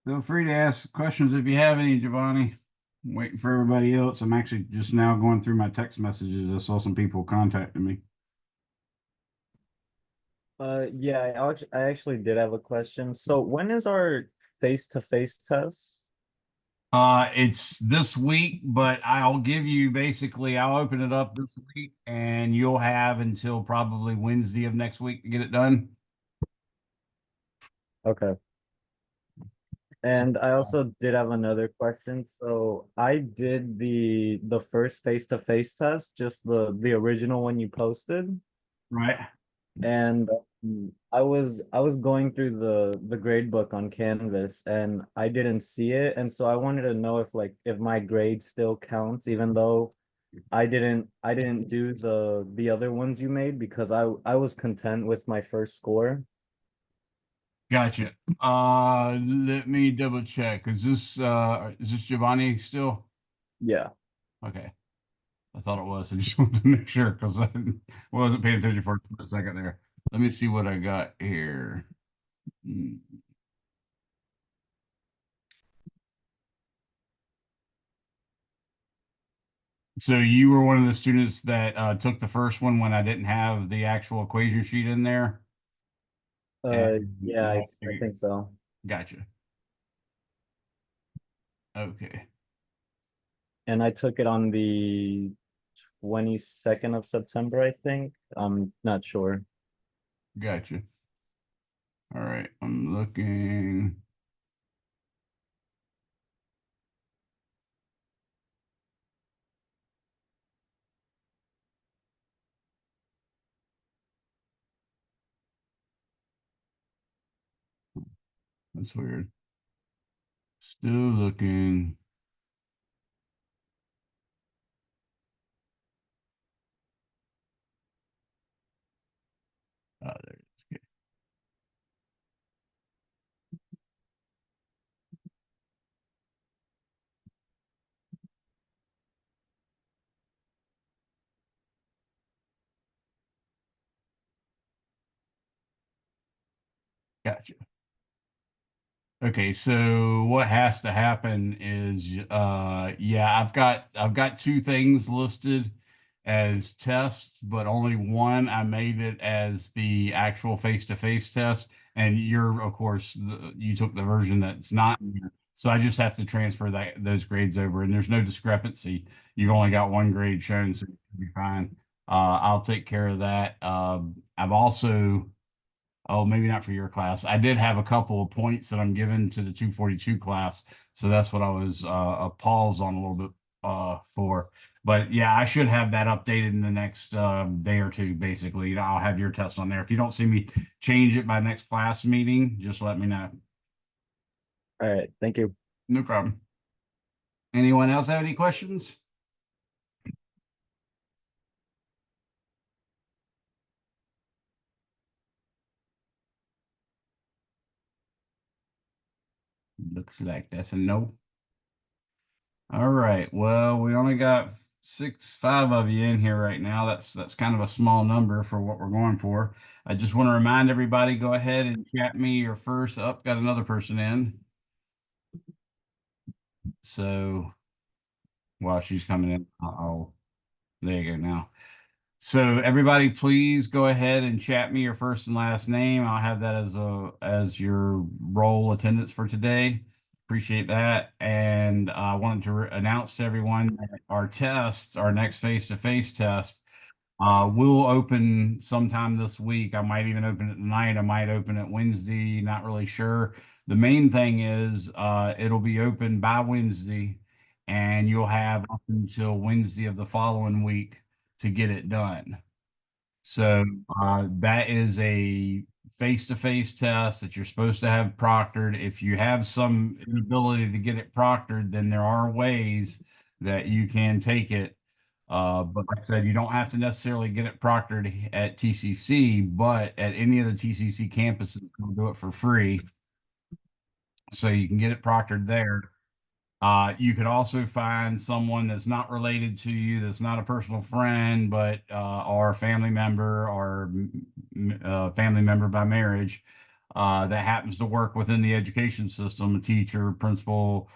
Feel free to ask questions if you have any, Giovanni. I'm waiting for everybody else. I'm actually just now going through my text messages. I saw some people contacting me. Yeah, I actually did have a question. So when is our face-to-face test? It's this week, but I'll give you basically, I'll open it up this week and you'll have until probably Wednesday of next week to get it done. Okay. So, And I also did have another question. So I did the first face-to-face test, just the original one you posted, right. and I was going through the grade book on Canvas and I didn't see it, and so I wanted to know if my grade still counts even though I didn't do the other ones you made because I was content with my first score. Gotcha. Let me double check. Is this Giovanni still? Yeah. Okay. I thought it was. I just wanted to make sure because I wasn't paying attention for a second there. Let me see what I got here. Hmm. So you were one of the students that took the first one when I didn't have the actual equation sheet in there, and Yeah, I think so. gotcha. Okay, And I took it on the 22nd of September, I think. I'm not sure. gotcha. All right, I'm looking. That's weird. Still looking. There it is. Okay, gotcha. Okay, so what has to happen is yeah, I've got two things listed as tests, but only one I made it as the actual face-to-face test. And you're, of course, you took the version that's not in here. So I just have to transfer those grades over, and there's no discrepancy. You've only got one grade shown, so you'll be fine. I'll take care of that. I've also Oh, maybe not for your class. I did have a couple of points that I'm giving to the 242 class, so that's what I was a pause on a little bit for. But yeah, I should have that updated in the next day or two. Basically, I'll have your test on there. If you don't see me change it by next class meeting, just let me know. All right, thank you. No problem. Anyone else have any questions? Looks like that's a no. All right. Well, we only got five of you in here right now. That's kind of a small number for what we're going for. I just want to remind everybody, go ahead and chat me your first up. Got another person in. So while she's coming in, there you go now. So everybody, please go ahead and chat me your first and last name. I'll have that as your roll attendance for today. Appreciate that. And I wanted to announce to everyone that our next face-to-face test, will open sometime this week. I might even open it tonight. I might open it Wednesday. Not really sure. The main thing is it'll be open by Wednesday, and you'll have up until Wednesday of the following week to get it done. So that is a face-to-face test that you're supposed to have proctored. If you have some ability to get it proctored, then there are ways that you can take it. But like I said, you don't have to necessarily get it proctored at TCC, but at any of the TCC campuses, they'll do it for free. So you can get it proctored there. You could also find someone that's not related to you, that's not a personal friend, but or a family member or family member by marriage. that happens to work within the education system, a teacher, principal,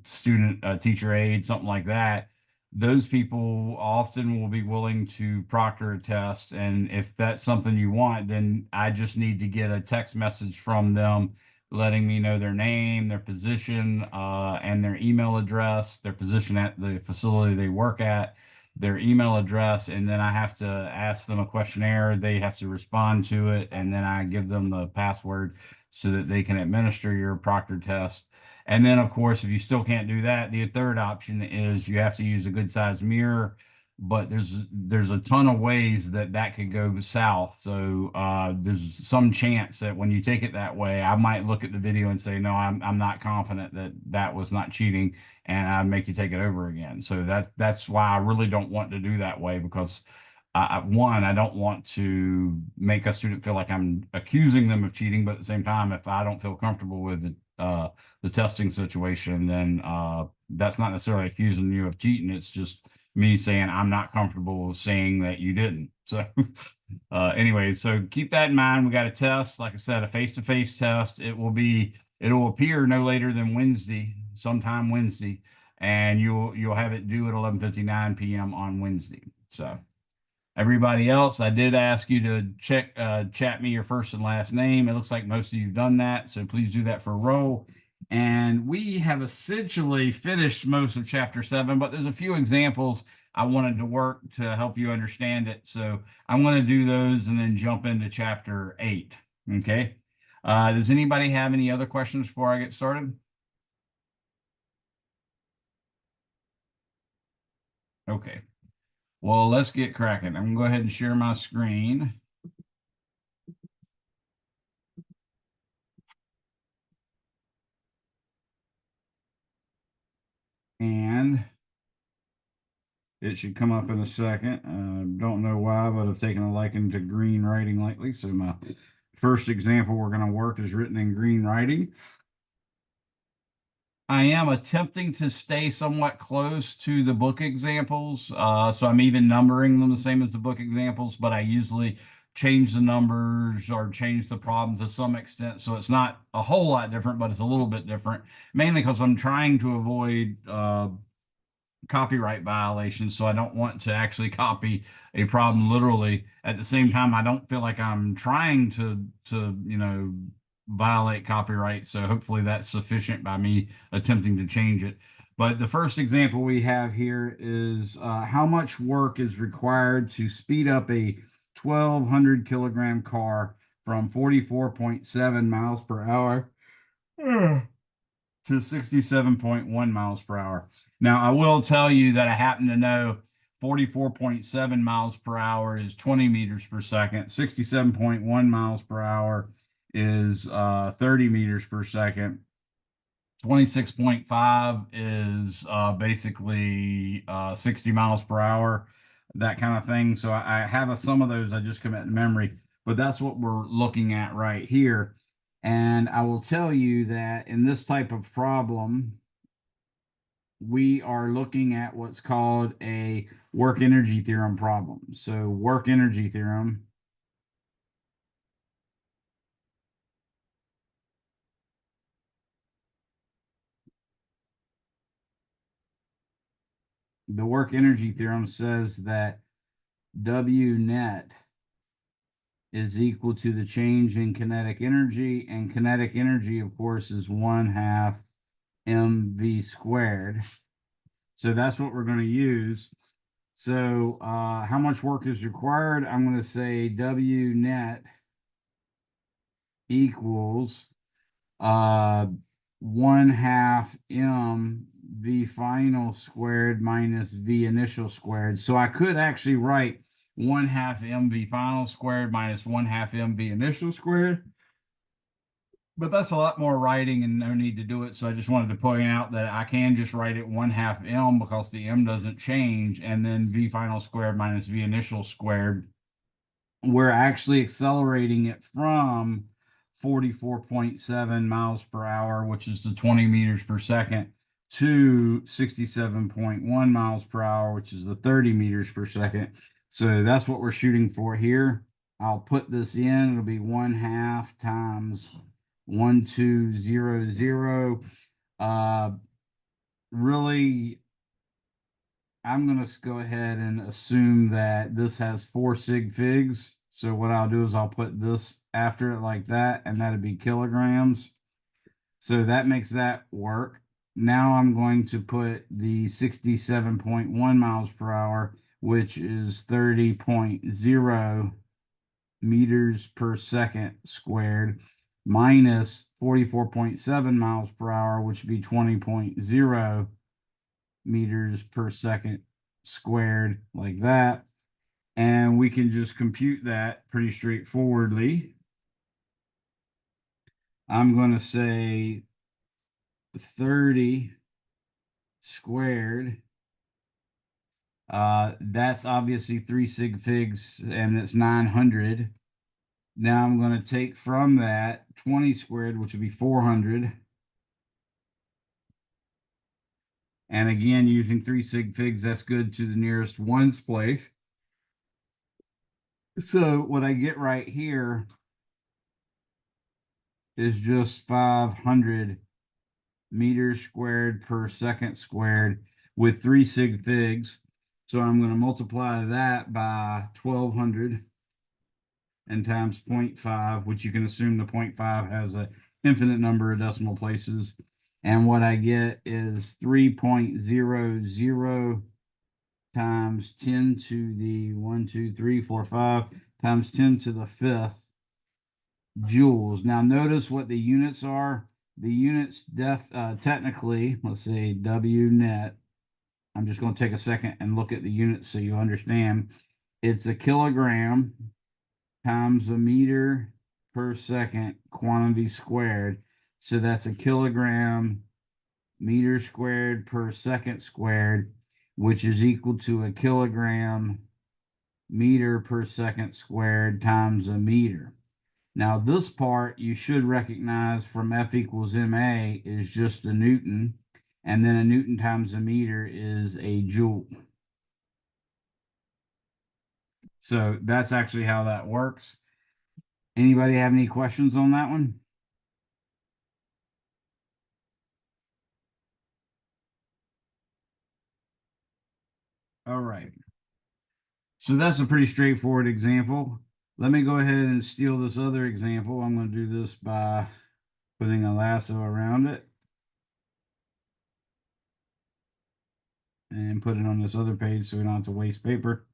student, teacher aide, something like that. Those people often will be willing to proctor a test. And if that's something you want, then I just need to get a text message from them letting me know their name, their position, and their email address, their position at the facility they work at, their email address, and then I have to ask them a questionnaire. They have to respond to it, and then I give them the password so that they can administer your proctor test. And then, of course, if you still can't do that, the third option is you have to use a good sized mirror. But there's a ton of ways that that could go south. So there's some chance that when you take it that way, I might look at the video and say, no, I'm not confident that that was not cheating, and I make you take it over again. So that's why I really don't want to do that way, because one, I don't want to make a student feel like I'm accusing them of cheating, but at the same time, if I don't feel comfortable with the testing situation, then that's not necessarily accusing you of cheating. It's just me saying I'm not comfortable saying that you didn't. So anyway, so keep that in mind. We got a test, like I said, a face-to-face test. It'll appear no later than Wednesday, sometime Wednesday, and you'll have it due at 11:59 p.m. on Wednesday. So everybody else, I did ask you to chat me your first and last name. It looks like most of you've done that, so please do that for roll. And we have essentially finished most of chapter 7, but there's a few examples I wanted to work to help you understand it. So I'm going to do those and then jump into chapter 8. Okay. Does anybody have any other questions before I get started? Okay. Well, let's get cracking. I'm going to go ahead and share my screen. And it should come up in a second. Don't know why, but I've taken a liking to green writing lately. So my first example we're going to work is written in green writing. I am attempting to stay somewhat close to the book examples. So I'm even numbering them the same as the book examples, but I usually change the numbers or change the problem to some extent. So it's not a whole lot different, but it's a little bit different, mainly because I'm trying to avoid copyright violations, so I don't want to actually copy a problem literally. At the same time, I don't feel like I'm trying to violate copyright, so hopefully that's sufficient by me attempting to change it. But the first example we have here is how much work is required to speed up a 1,200 kilogram car from 44.7 miles per hour to 67.1 miles per hour. Now, I will tell you that I happen to know 44.7 miles per hour is 20 meters per second. 67.1 miles per hour is 30 meters per second. 26.5 is basically 60 miles per hour, that kind of thing. So I have some of those I just commit to memory, but that's what we're looking at right here. And I will tell you that in this type of problem, we are looking at what's called a work energy theorem problem. So work energy theorem. The work energy theorem says that W net is equal to the change in kinetic energy, and kinetic energy, of course, is 1/2 mv squared. So that's what we're going to use. So how much work is required? I'm going to say W net equals 1/2 v final squared minus v initial squared. So I could actually write 1/2 mv final squared minus 1/2 mv initial squared. But that's a lot more writing and no need to do it. So I just wanted to point out that I can just write it 1/2 m because the m doesn't change, and then v final squared minus v initial squared. We're actually accelerating it from 44.7 miles per hour, which is the 20 meters per second, to 67.1 miles per hour, which is the 30 meters per second. So that's what we're shooting for here. I'll put this in. It'll be 1/2 times 1200. Really, I'm going to go ahead and assume that this has 4 sig figs. So what I'll do is I'll put this after it like that, and that'd be kilograms. So that makes that work. Now I'm going to put the 67.1 miles per hour, which is 30.0 meters per second squared, minus 44.7 miles per hour, which would be 20.0 meters per second squared, like that. And we can just compute that pretty straightforwardly. I'm going to say 30 squared. That's obviously 3 sig figs, and it's 900. Now I'm going to take from that 20 squared, which would be 400. And again, using 3 sig figs, that's good to the nearest ones place. So what I get right here is just 500 meters squared per second squared with 3 sig figs. So I'm going to multiply that by 1200 and times 0.5, which you can assume the 0.5 has an infinite number of decimal places. And what I get is 3.00 times 10 to the 1, 2, 3, 4, 5 times 10 to the 5th joules. Now notice what the units are. The units technically, let's say W net. I'm just going to take a second and look at the units so you understand. It's a kilogram times a meter per second quantity squared. So that's a kilogram meter squared per second squared, which is equal to a kilogram meter per second squared times a meter. Now this part you should recognize from F equals ma is just a Newton, and then a Newton times a meter is a joule. So that's actually how that works. Anybody have any questions on that one? All right. So that's a pretty straightforward example. Let me go ahead and steal this other example. I'm going to do this by putting a lasso around it and put it on this other page so we don't have to waste paper,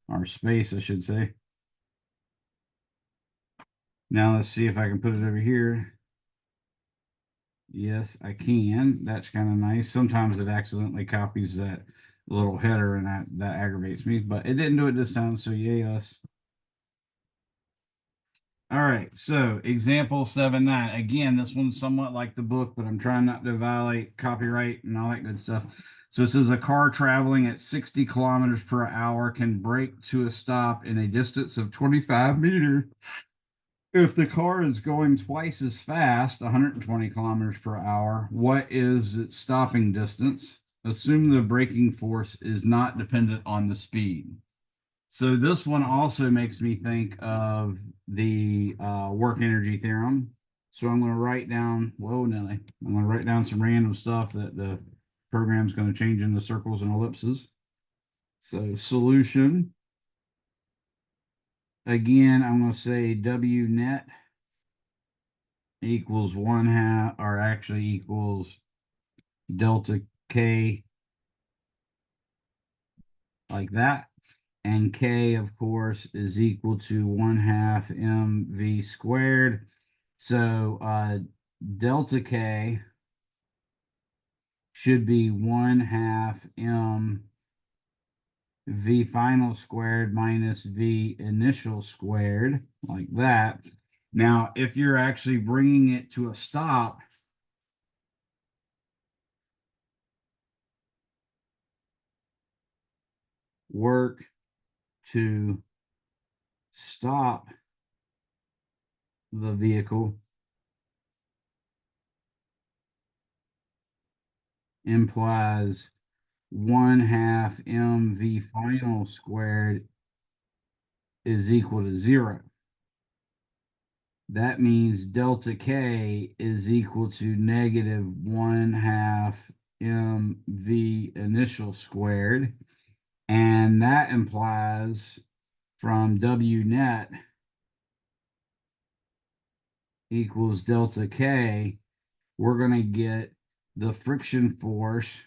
or space, I should say. Now let's see if I can put it over here. Yes, I can. That's kind of nice. Sometimes it accidentally copies that little header, and that aggravates me, but it didn't do it this time, so yay us. All right, so example 7.9. Again, this one's somewhat like the book, but I'm trying not to violate copyright and all that good stuff. So it says a car traveling at 60 kilometers per hour can brake to a stop in a distance of 25 meters. If the car is going twice as fast, 120 kilometers per hour, what is its stopping distance? Assume the braking force is not dependent on the speed. So this one also makes me think of the work energy theorem. So I'm going to write down, whoa, Nelly, I'm going to write down some random stuff that the program's going to change into circles and ellipses. So solution, again, I'm going to say W net equals 1/2, or actually equals delta K, like that. And K, of course, is equal to 1/2 mv squared. So delta K should be 1/2 m v final squared minus v initial squared, like that. Now, if you're actually bringing it to a stop, work to stop the vehicle implies 1/2 mv final squared is equal to 0. That means delta K is equal to negative 1/2 mv initial squared. And that implies from W net equals delta K, we're going to get the friction force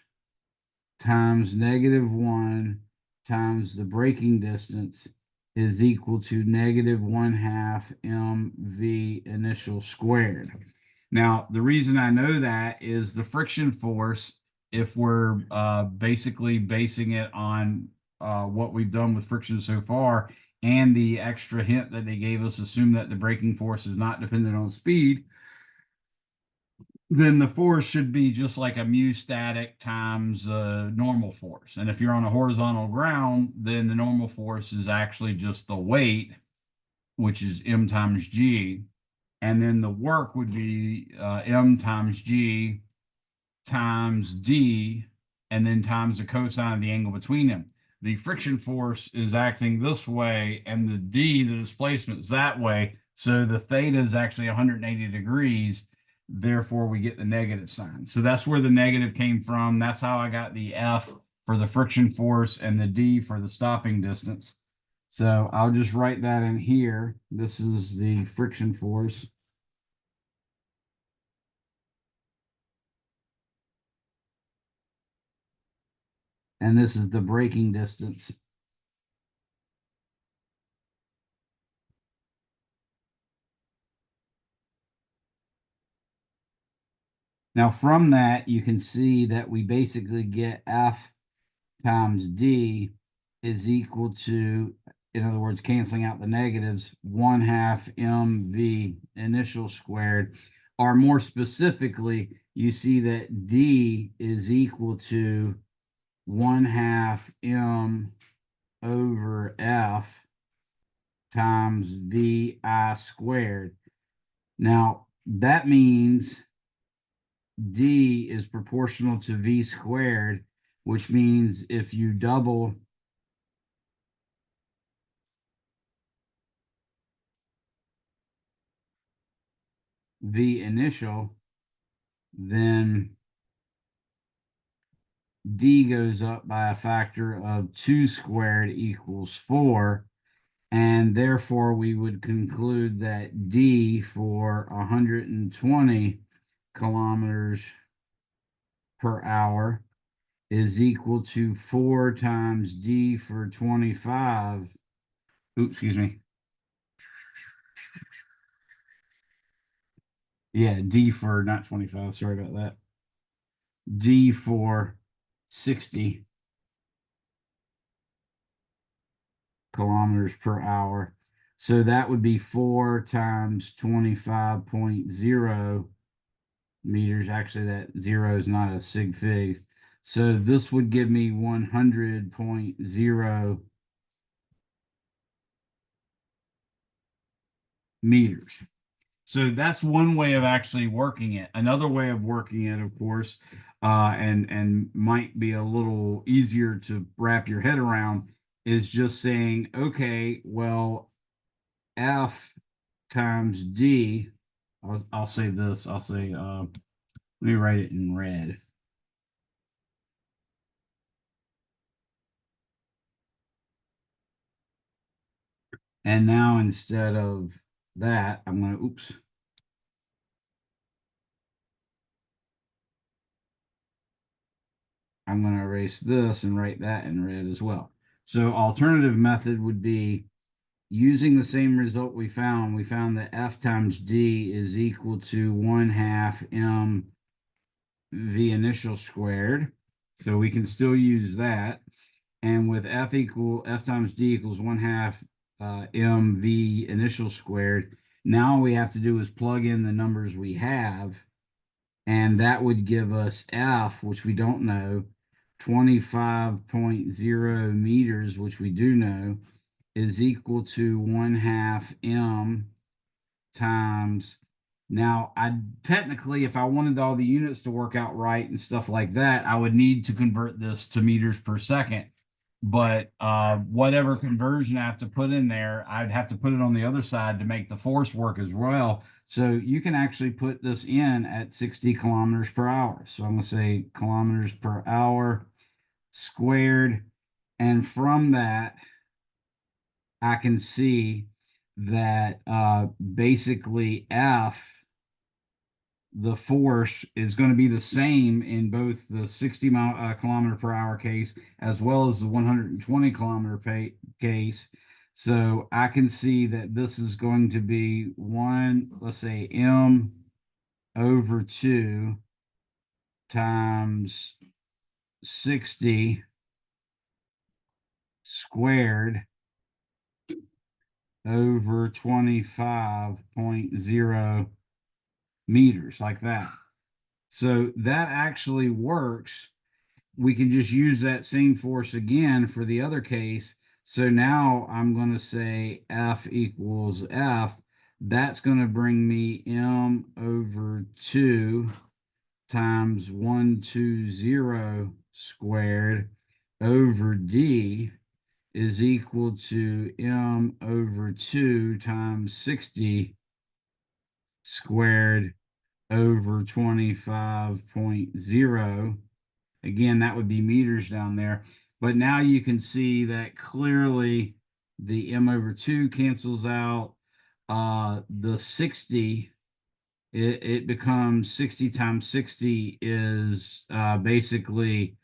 times -1 times the braking distance is equal to negative 1/2 mv initial squared. Now, the reason I know that is the friction force, if we're basically basing it on what we've done with friction so far, and the extra hint that they gave us, assume that the braking force is not dependent on speed, then the force should be just like a mu static times normal force. And if you're on a horizontal ground, then the normal force is actually just the weight, which is m times g. And then the work would be m times g times d, and then times the cosine of the angle between them. The friction force is acting this way, and the d, the displacement, is that way. So the theta is actually 180 degrees. Therefore, we get the negative sign. So that's where the negative came from. That's how I got the F for the friction force and the D for the stopping distance. So I'll just write that in here. This is the friction force. And this is the braking distance. Now from that, you can see that we basically get F times D is equal to, in other words, canceling out the negatives, 1/2 mv initial squared. Or more specifically, you see that D is equal to 1/2 m over F times VI squared. Now, that means D is proportional to V squared, which means if you double V initial, then D goes up by a factor of 2 squared equals 4. And therefore, we would conclude that D for 120 kilometers per hour is equal to 4 times D for 25. Oops, excuse me. Yeah, D for not 25. Sorry about that. D for 60 kilometers per hour. So that would be 4 times 25.0 meters. Actually, that 0 is not a sig fig. So this would give me 100.0 meters. So that's one way of actually working it. Another way of working it, of course, and might be a little easier to wrap your head around, is just saying, okay, well, F times D, I'll say this, I'll say, let me write it in red. And now instead of that, I'm going to, oops. I'm going to erase this and write that in red as well. So alternative method would be using the same result we found that F times D is equal to 1/2 m V initial squared. So we can still use that. And with F times D equals 1/2 m V initial squared, now all we have to do is plug in the numbers we have, and that would give us F, which we don't know, 25.0 meters, which we do know, is equal to 1/2 m times. Now, I technically, if I wanted all the units to work out right and stuff like that, I would need to convert this to meters per second. but whatever conversion I have to put in there, I'd have to put it on the other side to make the force work as well. So you can actually put this in at 60 kilometers per hour. So I'm going to say kilometers per hour squared. And from that, I can see that basically the force is going to be the same in both the 60 kilometer per hour case as well as the 120 kilometer case. So I can see that this is going to be let's say m over 2 times 60 squared over 25.0 meters, like that. So that actually works. We can just use that same force again for the other case. So now I'm going to say F equals F. That's going to bring me M over 2 times 120 squared over D is equal to M over 2 times 60 squared over 25.0. Again, that would be meters down there. But now you can see that clearly the M over 2 cancels out. The 60, it becomes 60 times 60 is basically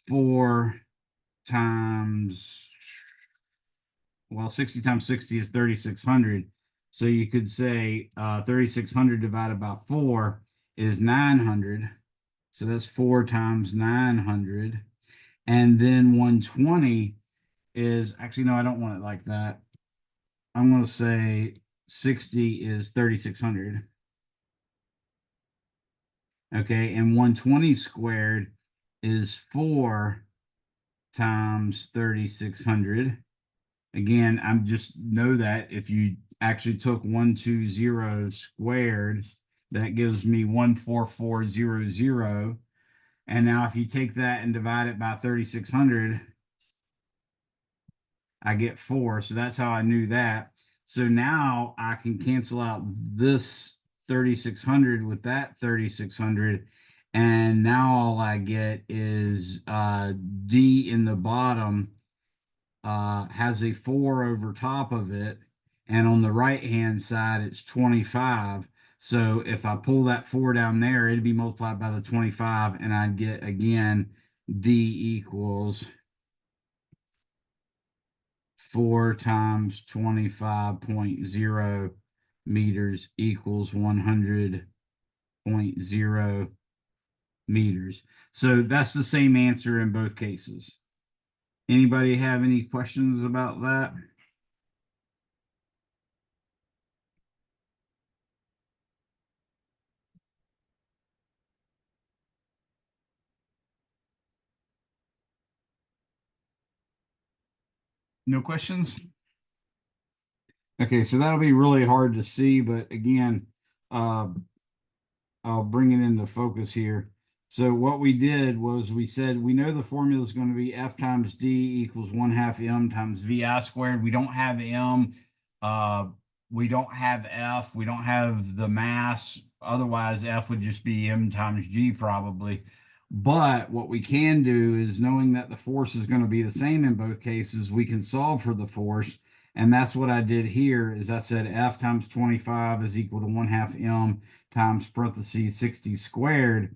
4 times, well, 60 times 60 is 3,600. So you could say 3,600 divided by 4 is 900. So that's 4 times 900. And then 120 is actually, no, I don't want it like that. I'm going to say 60 is 3,600. Okay. And 120 squared is 4 times 3,600. Again, I'm just know that if you actually took 120 squared, that gives me 14400. And now if you take that and divide it by 3,600, I get 4. So that's how I knew that. So now I can cancel out this 3,600 with that 3,600. And now all I get is D in the bottom has a 4 over top of it. And on the right hand side, it's 25. So if I pull that 4 down there, it'd be multiplied by the 25. And I'd get, again, D equals 4 times 25.0 meters equals 100.0 meters. So that's the same answer in both cases. Anybody have any questions about that? No questions? Okay, so that'll be really hard to see, but again, uh, I'll bring it into focus here. So what we did was we said we know the formula is going to be F times D equals 1/2 M times VI squared. We don't have M. Uh, we don't have F. We don't have the mass. Otherwise, F would just be M times G probably. But what we can do is knowing that the force is going to be the same in both cases, we can solve for the force. And that's what I did here is I said F times 25 is equal to 1/2 M times parentheses 60 squared,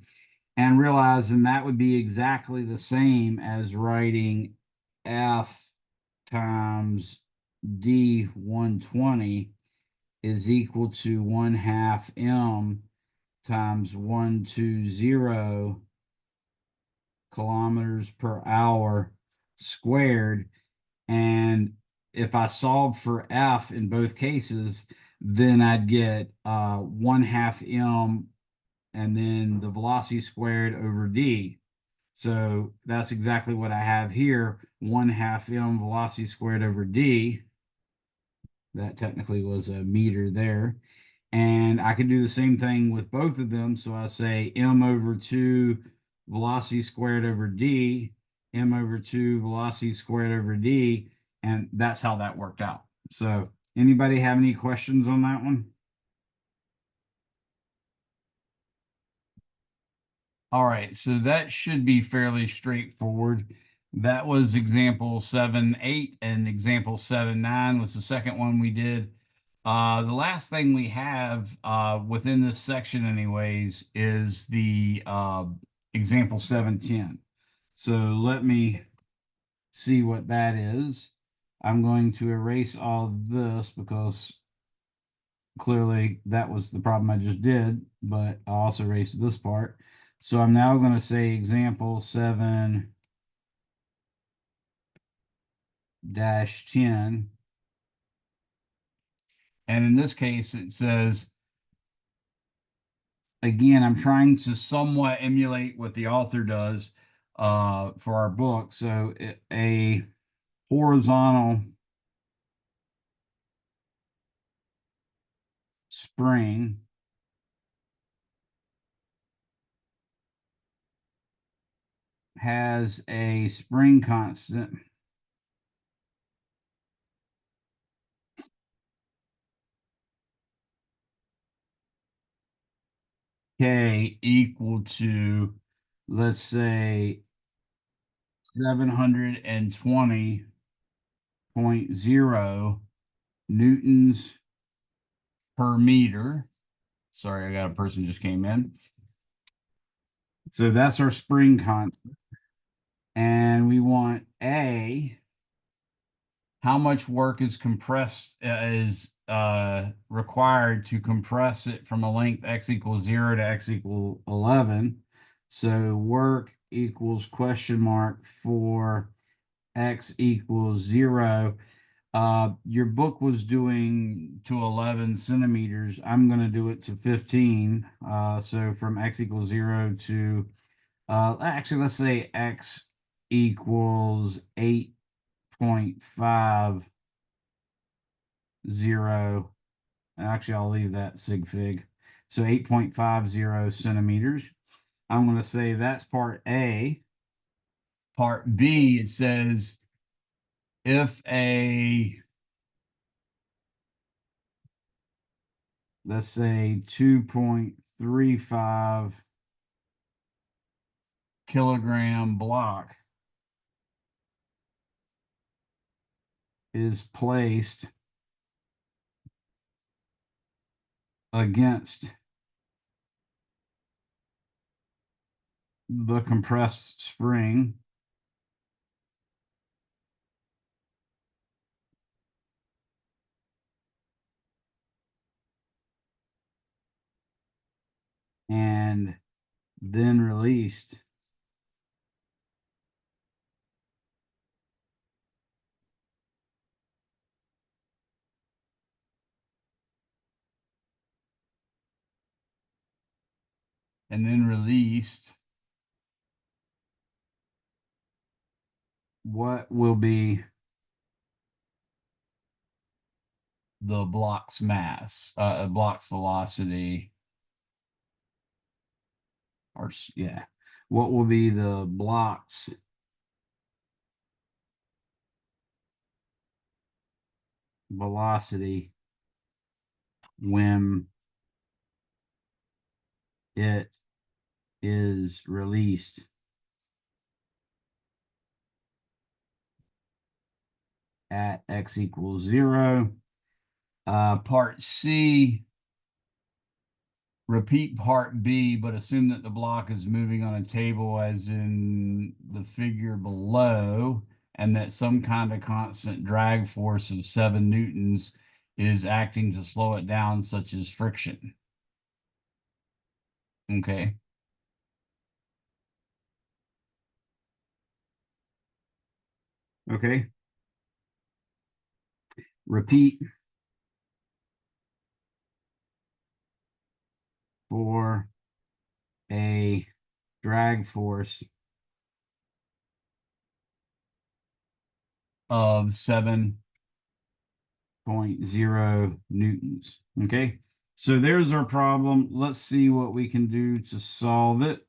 and realizing that would be exactly the same as writing F times D 120 is equal to 1/2 M times 120 kilometers per hour squared. And if I solve for F in both cases, then I'd get 1/2 M and then the velocity squared over D. So that's exactly what I have here, 1/2 M velocity squared over D. That technically was a meter there. And I can do the same thing with both of them. So I say M over 2 velocity squared over D m over 2 velocity squared over d, and that's how that worked out. So anybody have any questions on that one? All right, so that should be fairly straightforward. That was example 7.8, and example 7.9 was the second one we did. The last thing we have within this section anyways is the example 7.10. So let me see what that is. I'm going to erase all this because clearly that was the problem I just did, but I'll also erase this part. So I'm now going to say example 7-10. And in this case, it says, again, I'm trying to somewhat emulate what the author does for our book. So a horizontal spring has a spring constant K equal to, let's say, 720.0 newtons per meter. Sorry, I got a person just came in. So that's our spring constant. And we want A, how much work is required to compress it from a length x equals 0 to x equal 11. So work equals question mark for x equals 0. Your book was doing to 11 centimeters. I'm going to do it to 15. So from x equals 0 to, actually, let's say x equals 8.50. Actually, I'll leave that sig fig. So 8.50 centimeters. I'm going to say that's part A. Part B, it says if let's say 2.35 kilogram block is placed against the compressed spring, and then released, and then released, what will be the block's mass, block's velocity, or yeah, what will be the block's velocity when it is released at x equals 0. Part C, repeat part B, but assume that the block is moving on a table as in the figure below, and that some kind of constant drag force of 7 newtons is acting to slow it down, such as friction. Okay. Okay. Repeat for a drag force of 7.0 newtons. Okay. So there's our problem. Let's see what we can do to solve it.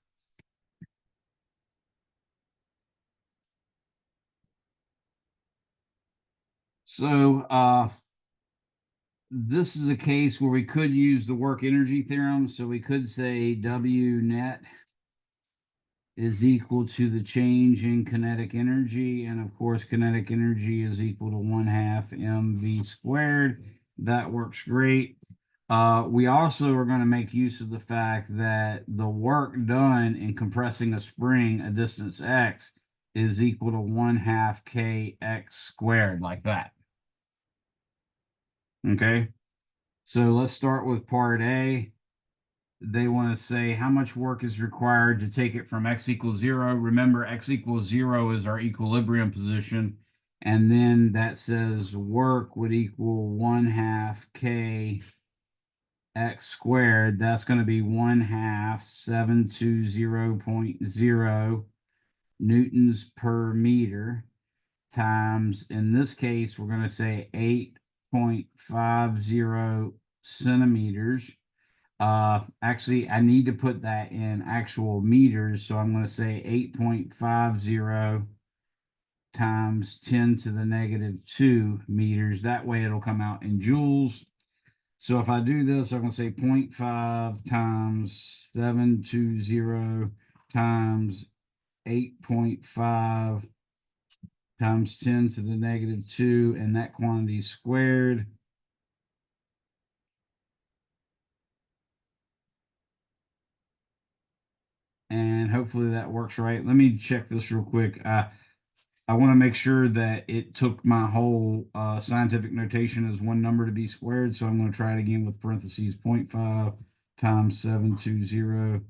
So this is a case where we could use the work energy theorem. So we could say W net is equal to the change in kinetic energy. And of course, kinetic energy is equal to 1/2 mv squared. That works great. We also are going to make use of the fact that the work done in compressing a spring a distance x is equal to 1/2 kx squared, like that. Okay, so let's start with part A. They want to say how much work is required to take it from x equals 0. Remember, x equals 0 is our equilibrium position. And then that says work would equal 1/2 k x squared. That's going to be 1/2 720.0 newtons per meter times, in this case, we're going to say 8.50 centimeters. Actually, I need to put that in actual meters, so I'm going to say 8.50 times 10 to the negative 2 meters. That way it'll come out in joules. So if I do this, I'm going to say 0.5 times 720 times 8.5 times 10 to the negative 2, and that quantity squared. And hopefully that works right. Let me check this real quick. I want to make sure that it took my whole scientific notation as one number to be squared. So I'm going to try it again with parentheses 0.5 times 720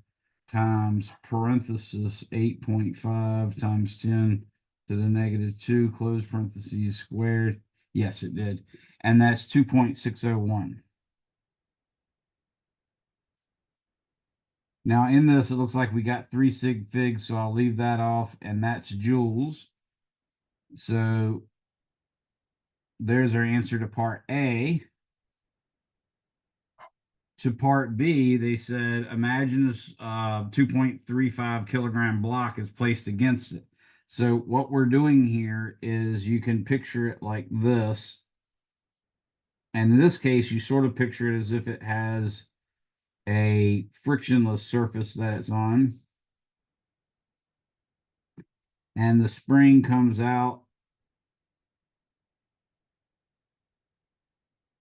times parenthesis 8.5 times 10 to the negative 2, close parentheses, squared. Yes, it did. And that's 2.601. Now in this, it looks like we got 3 sig figs, so I'll leave that off, and that's joules. So there's our answer to part A. To part B, they said, imagine this 2.35 kilogram block is placed against it. So what we're doing here is you can picture it like this. And in this case, you sort of picture it as if it has a frictionless surface that it's on. And the spring comes out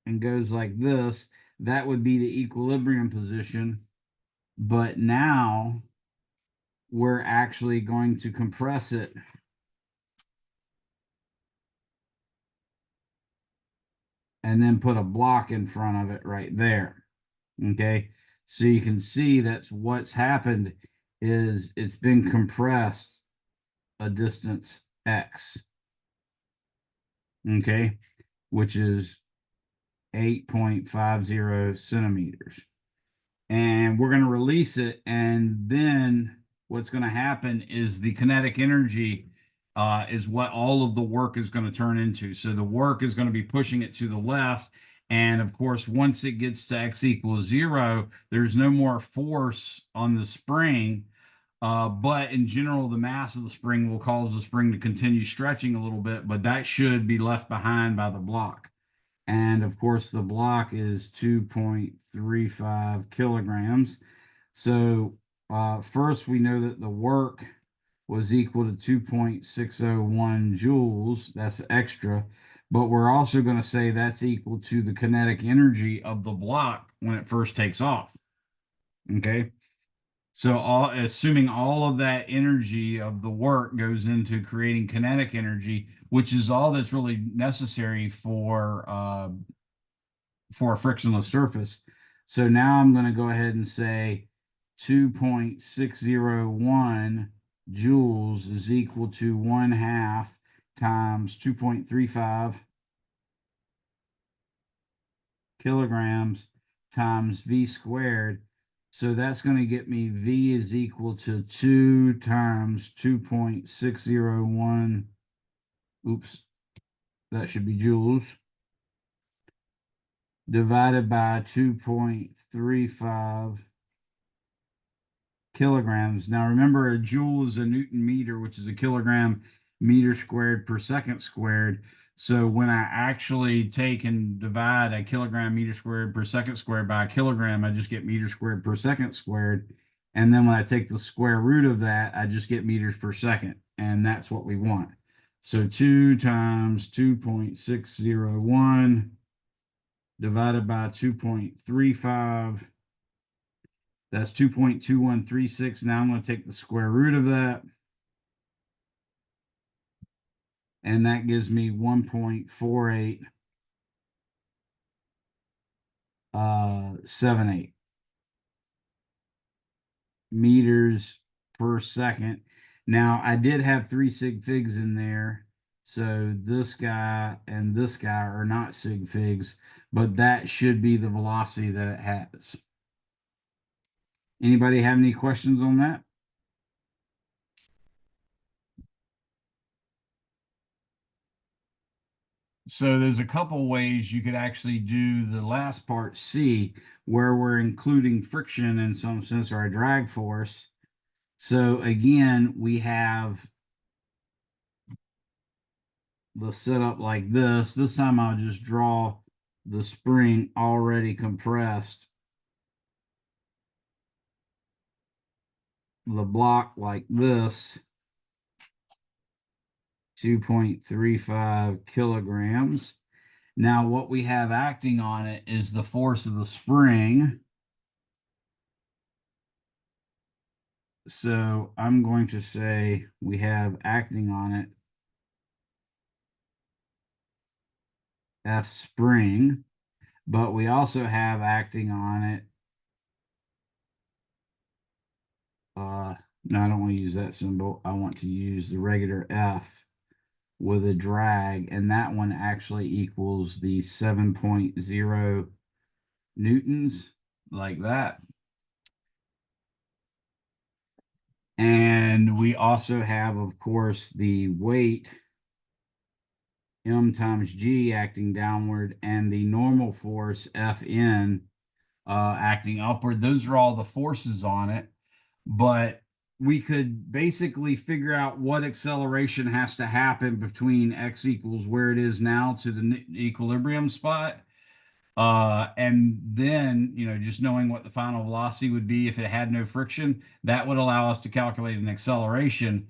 and goes like this. That would be the equilibrium position. But now we're actually going to compress it and then put a block in front of it right there. Okay, so you can see that's what's happened is it's been compressed a distance x, okay, which is 8.50 centimeters. And we're going to release it, and then what's going to happen is the kinetic energy is what all of the work is going to turn into. So the work is going to be pushing it to the left. And of course, once it gets to x equals 0, there's no more force on the spring. But in general, the mass of the spring will cause the spring to continue stretching a little bit, but that should be left behind by the block. And of course, the block is 2.35 kilograms. So first, we know that the work was equal to 2.601 joules. That's extra. But we're also going to say that's equal to the kinetic energy of the block when it first takes off. Okay. So assuming all of that energy of the work goes into creating kinetic energy, which is all that's really necessary for a frictionless surface. So now I'm going to go ahead and say 2.601 joules is equal to 1/2 times 2.35 kilograms times v squared. So that's going to get me v is equal to 2 times 2.601. Oops, that should be joules, divided by 2.35 kilograms. Now remember, a joule is a Newton meter, which is a kilogram meter squared per second squared. So when I actually take and divide a kilogram meter squared per second squared by a kilogram, I just get meters squared per second squared. And then when I take the square root of that, I just get meters per second. And that's what we want. So 2 times 2.601 divided by 2.35. That's 2.2136. Now I'm going to take the square root of that. And that gives me 1.48 78 meters per second. Now I did have 3 sig figs in there, so this guy and this guy are not sig figs, but that should be the velocity that it has. Anybody have any questions on that? So there's a couple ways you could actually do the last part C, where we're including friction in some sense, or a drag force. So again, we have the setup like this. This time I'll just draw the spring already compressed. The block like this, 2.35 kilograms. Now what we have acting on it is the force of the spring. So I'm going to say we have acting on it F spring, but we also have acting on it. No, I don't want to use that symbol. I want to use the regular F with a drag, and that one actually equals the 7.0 newtons, like that. And we also have, of course, the weight, M times G, acting downward, and the normal force, Fn, acting upward. Those are all the forces on it. But we could basically figure out what acceleration has to happen between x equals where it is now to the equilibrium spot. And then, just knowing what the final velocity would be if it had no friction, that would allow us to calculate an acceleration.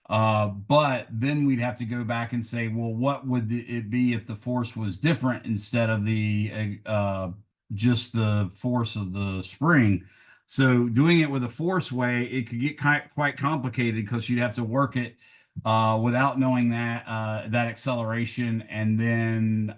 But then we'd have to go back and say, well, what would it be if the force was different instead of the just the force of the spring? So doing it with a force way, it could get quite complicated because you'd have to work it without knowing that acceleration, and then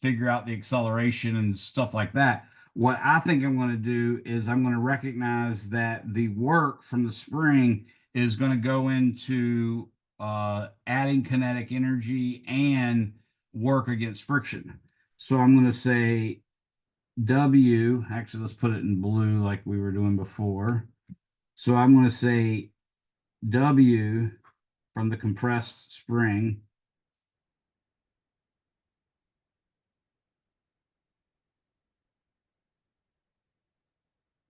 figure out the acceleration and stuff like that. What I think I'm going to do is I'm going to recognize that the work from the spring is going to go into adding kinetic energy and work against friction. So I'm going to say W, actually, let's put it in blue like we were doing before. So I'm going to say W from the compressed spring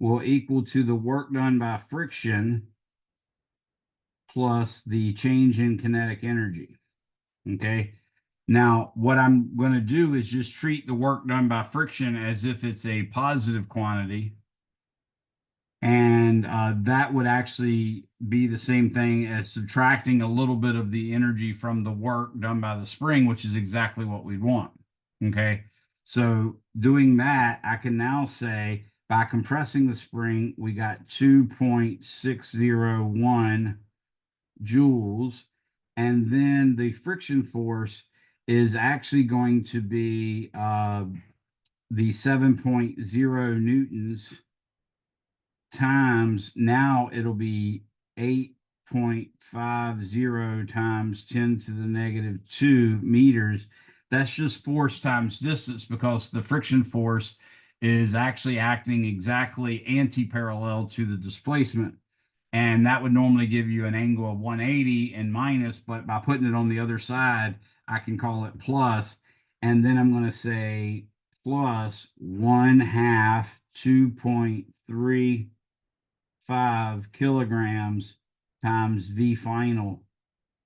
will equal to the work done by friction plus the change in kinetic energy. Okay. Now, what I'm going to do is just treat the work done by friction as if it's a positive quantity. And that would actually be the same thing as subtracting a little bit of the energy from the work done by the spring, which is exactly what we want. Okay. So doing that, I can now say by compressing the spring, we got 2.601 joules. And then the friction force is actually going to be the 7.0 newtons times, now it'll be 8.50 times 10 to the negative 2 meters. That's just force times distance, because the friction force is actually acting exactly anti-parallel to the displacement. And that would normally give you an angle of 180 and minus, but by putting it on the other side, I can call it plus. And then I'm going to say plus 1/2 2.3 5 kilograms times V final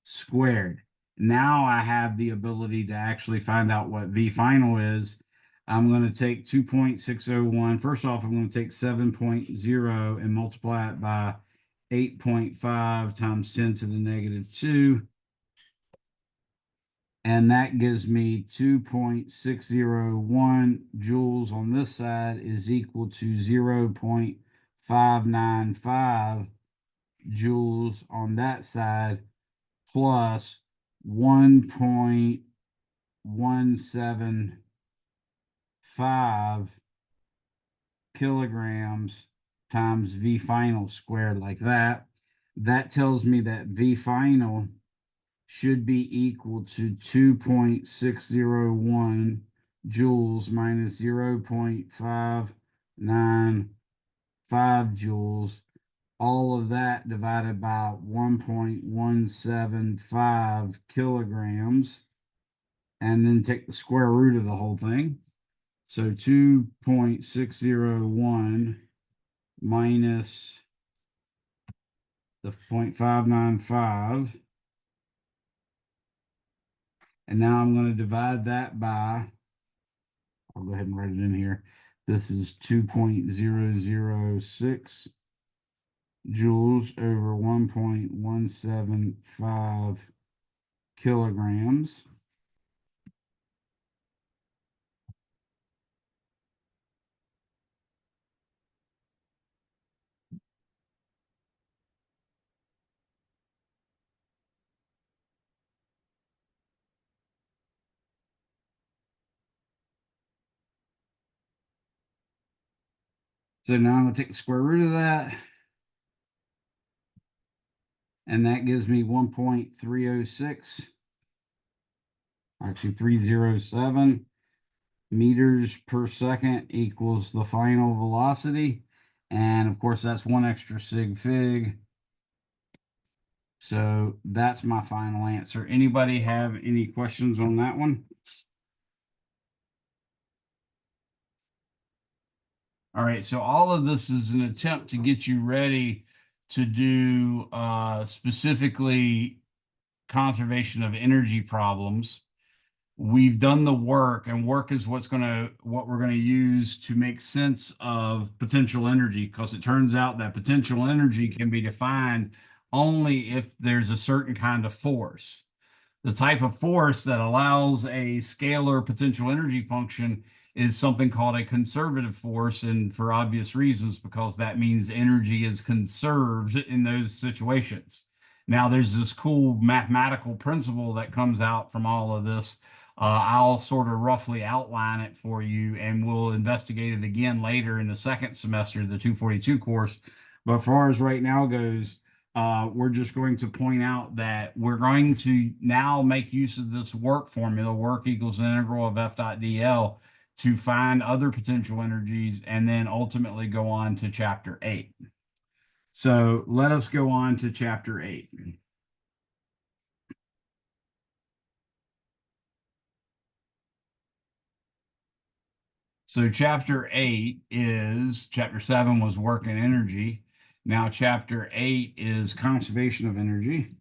squared. Now I have the ability to actually find out what V final is. I'm going to take 2.601. First off, I'm going to take 7.0 and multiply it by 8.5 times 10 to the negative 2. And that gives me 2.601 joules on this side is equal to 0.595 joules on that side plus 1.175 kilograms times V final squared like that. That tells me that V final should be equal to 2.601 joules minus 0.595 joules. All of that divided by 1.175 kilograms, and then take the square root of the whole thing. So 2.601 minus the 0.595. And now I'm going to divide that by, I'll go ahead and write it in here. This is 2.006 joules over 1.175 kilograms. So now I'm going to take the square root of that, and that gives me 1.306, actually 307 meters per second equals the final velocity. And of course, that's one extra sig fig. So that's my final answer. Anybody have any questions on that one? All right, so all of this is an attempt to get you ready to do specifically conservation of energy problems. We've done the work, and work is what we're gonna use to make sense of potential energy, because it turns out that potential energy can be defined only if there's a certain kind of force. The type of force that allows a scalar potential energy function is something called a conservative force, and for obvious reasons, because that means energy is conserved in those situations. Now, there's this cool mathematical principle that comes out from all of this. I'll sort of roughly outline it for you, and we'll investigate it again later in the second semester, the 242 course. But as far as right now goes, we're just going to point out that we're going to now make use of this work formula, work equals the integral of F dot dl, to find other potential energies, and then ultimately go on to chapter 8. So let us go on to chapter 8. So chapter 7 was work and energy. Now chapter 8 is conservation of energy.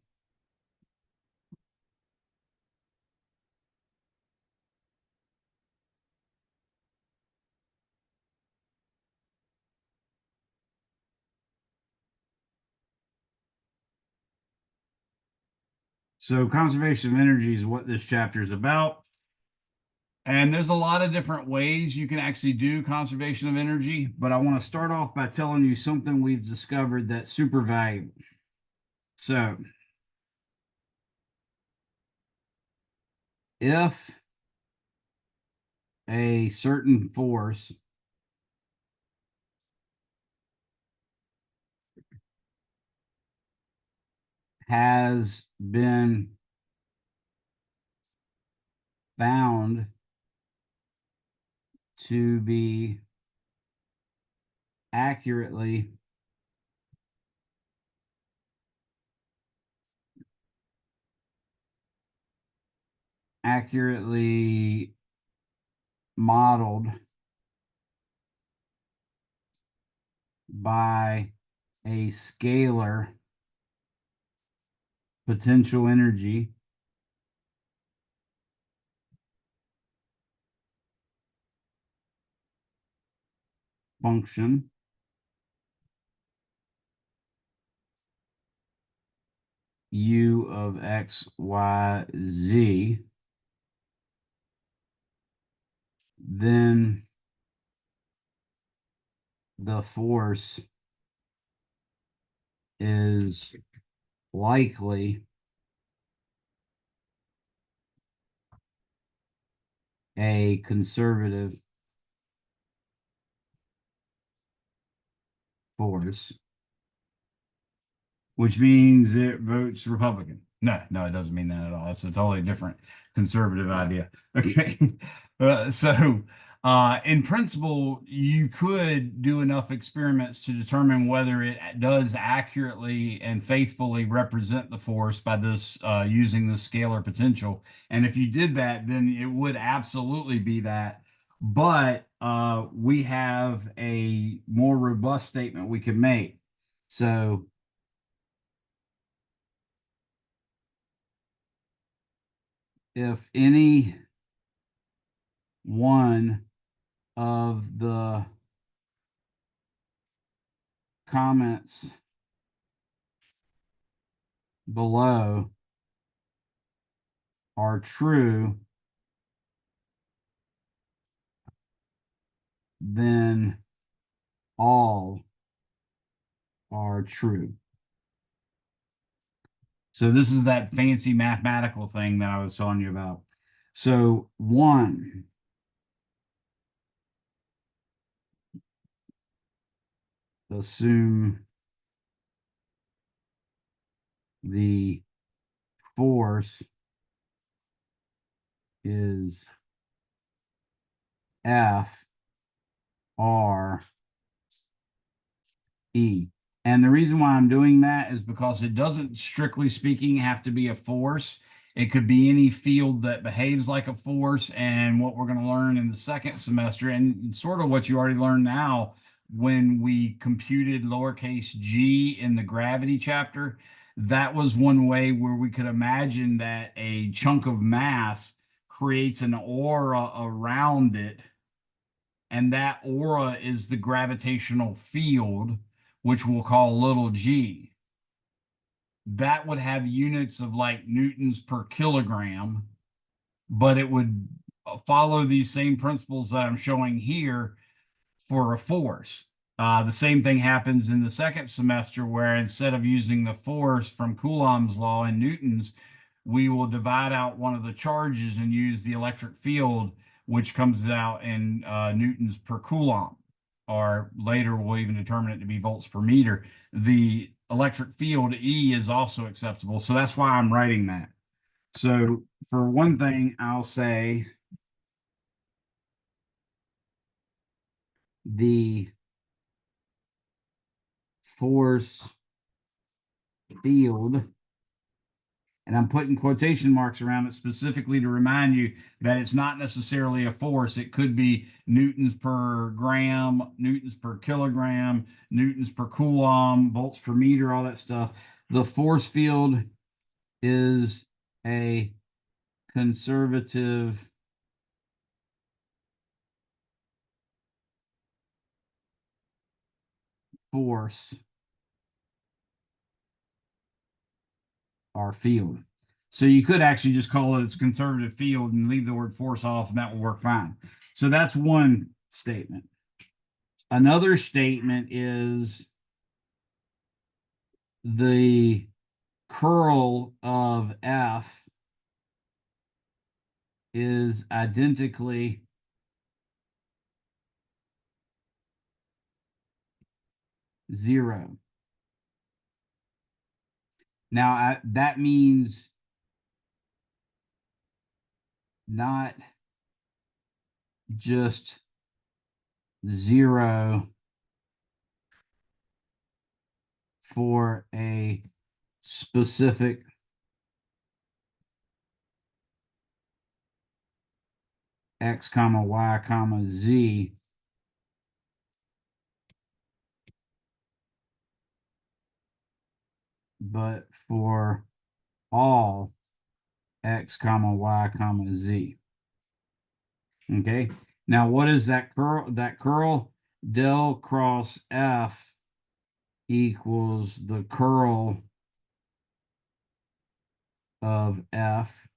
So conservation of energy is what this chapter is about. And there's a lot of different ways you can actually do conservation of energy, but I want to start off by telling you something we've discovered that's super valuable. So if a certain force has been found to be accurately modeled by a scalar potential energy, function u of x, y, z, then the force is likely a conservative force, which means it votes Republican. No, no, it doesn't mean that at all. It's a totally different conservative idea. Okay. In principle, you could do enough experiments to determine whether it does accurately and faithfully represent the force by this using the scalar potential. And if you did that, then it would absolutely be that. But we have a more robust statement we can make. So if any one of the comments below are true, then all are true. So this is that fancy mathematical thing that I was telling you about. So one, assume the force is F R E. And the reason why I'm doing that is because it doesn't, strictly speaking, have to be a force. It could be any field that behaves like a force. And what we're going to learn in the second semester, and sort of what you already learned now when we computed lowercase g in the gravity chapter, that was one way where we could imagine that a chunk of mass creates an aura around it, and that aura is the gravitational field, which we'll call little g. That would have units of like newtons per kilogram, but it would follow these same principles that I'm showing here for a force. The same thing happens in the second semester, where instead of using the force from Coulomb's law in newtons, we will divide out one of the charges and use the electric field, which comes out in newtons per coulomb, or later we'll even determine it to be volts per meter. The electric field E is also acceptable. So that's why I'm writing that. So for one thing, I'll say the force field, and I'm putting quotation marks around it specifically to remind you that it's not necessarily a force. It could be newtons per gram, newtons per kilogram, newtons per coulomb, volts per meter, all that stuff. The force field is a conservative force or field. So you could actually just call it its conservative field and leave the word force off, and that will work fine. So that's one statement. Another statement is the curl of F is identically zero. Now, that means not just zero for a specific x comma y comma z, but for all x comma y comma z. Okay. Now, what is that curl? That curl del cross F equals the curl of F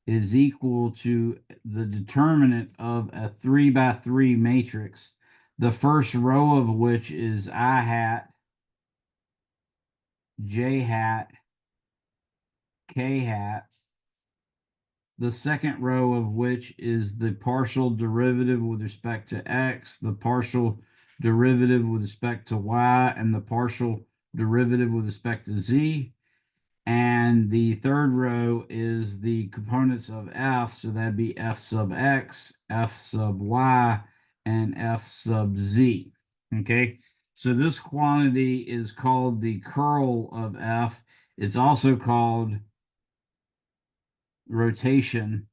is equal to the determinant of a 3 by 3 matrix, the first row of which is I hat, J hat, K hat, the second row of which is the partial derivative with respect to X, the partial derivative with respect to Y, and the partial derivative with respect to Z. And the third row is the components of F, so that'd be F sub X, F sub Y, and F sub Z. Okay, so this quantity is called the curl of F. It's also called rotation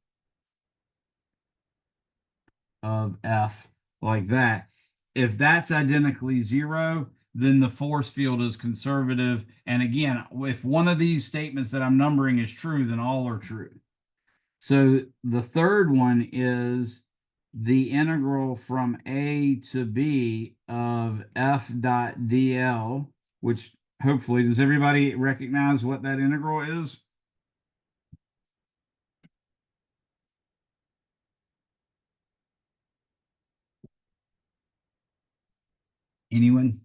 of F, like that. If that's identically zero, then the force field is conservative. And again, if one of these statements that I'm numbering is true, then all are true. So the third one is the integral from A to B of F dot dl, which hopefully, does everybody recognize what that integral is? Anyone?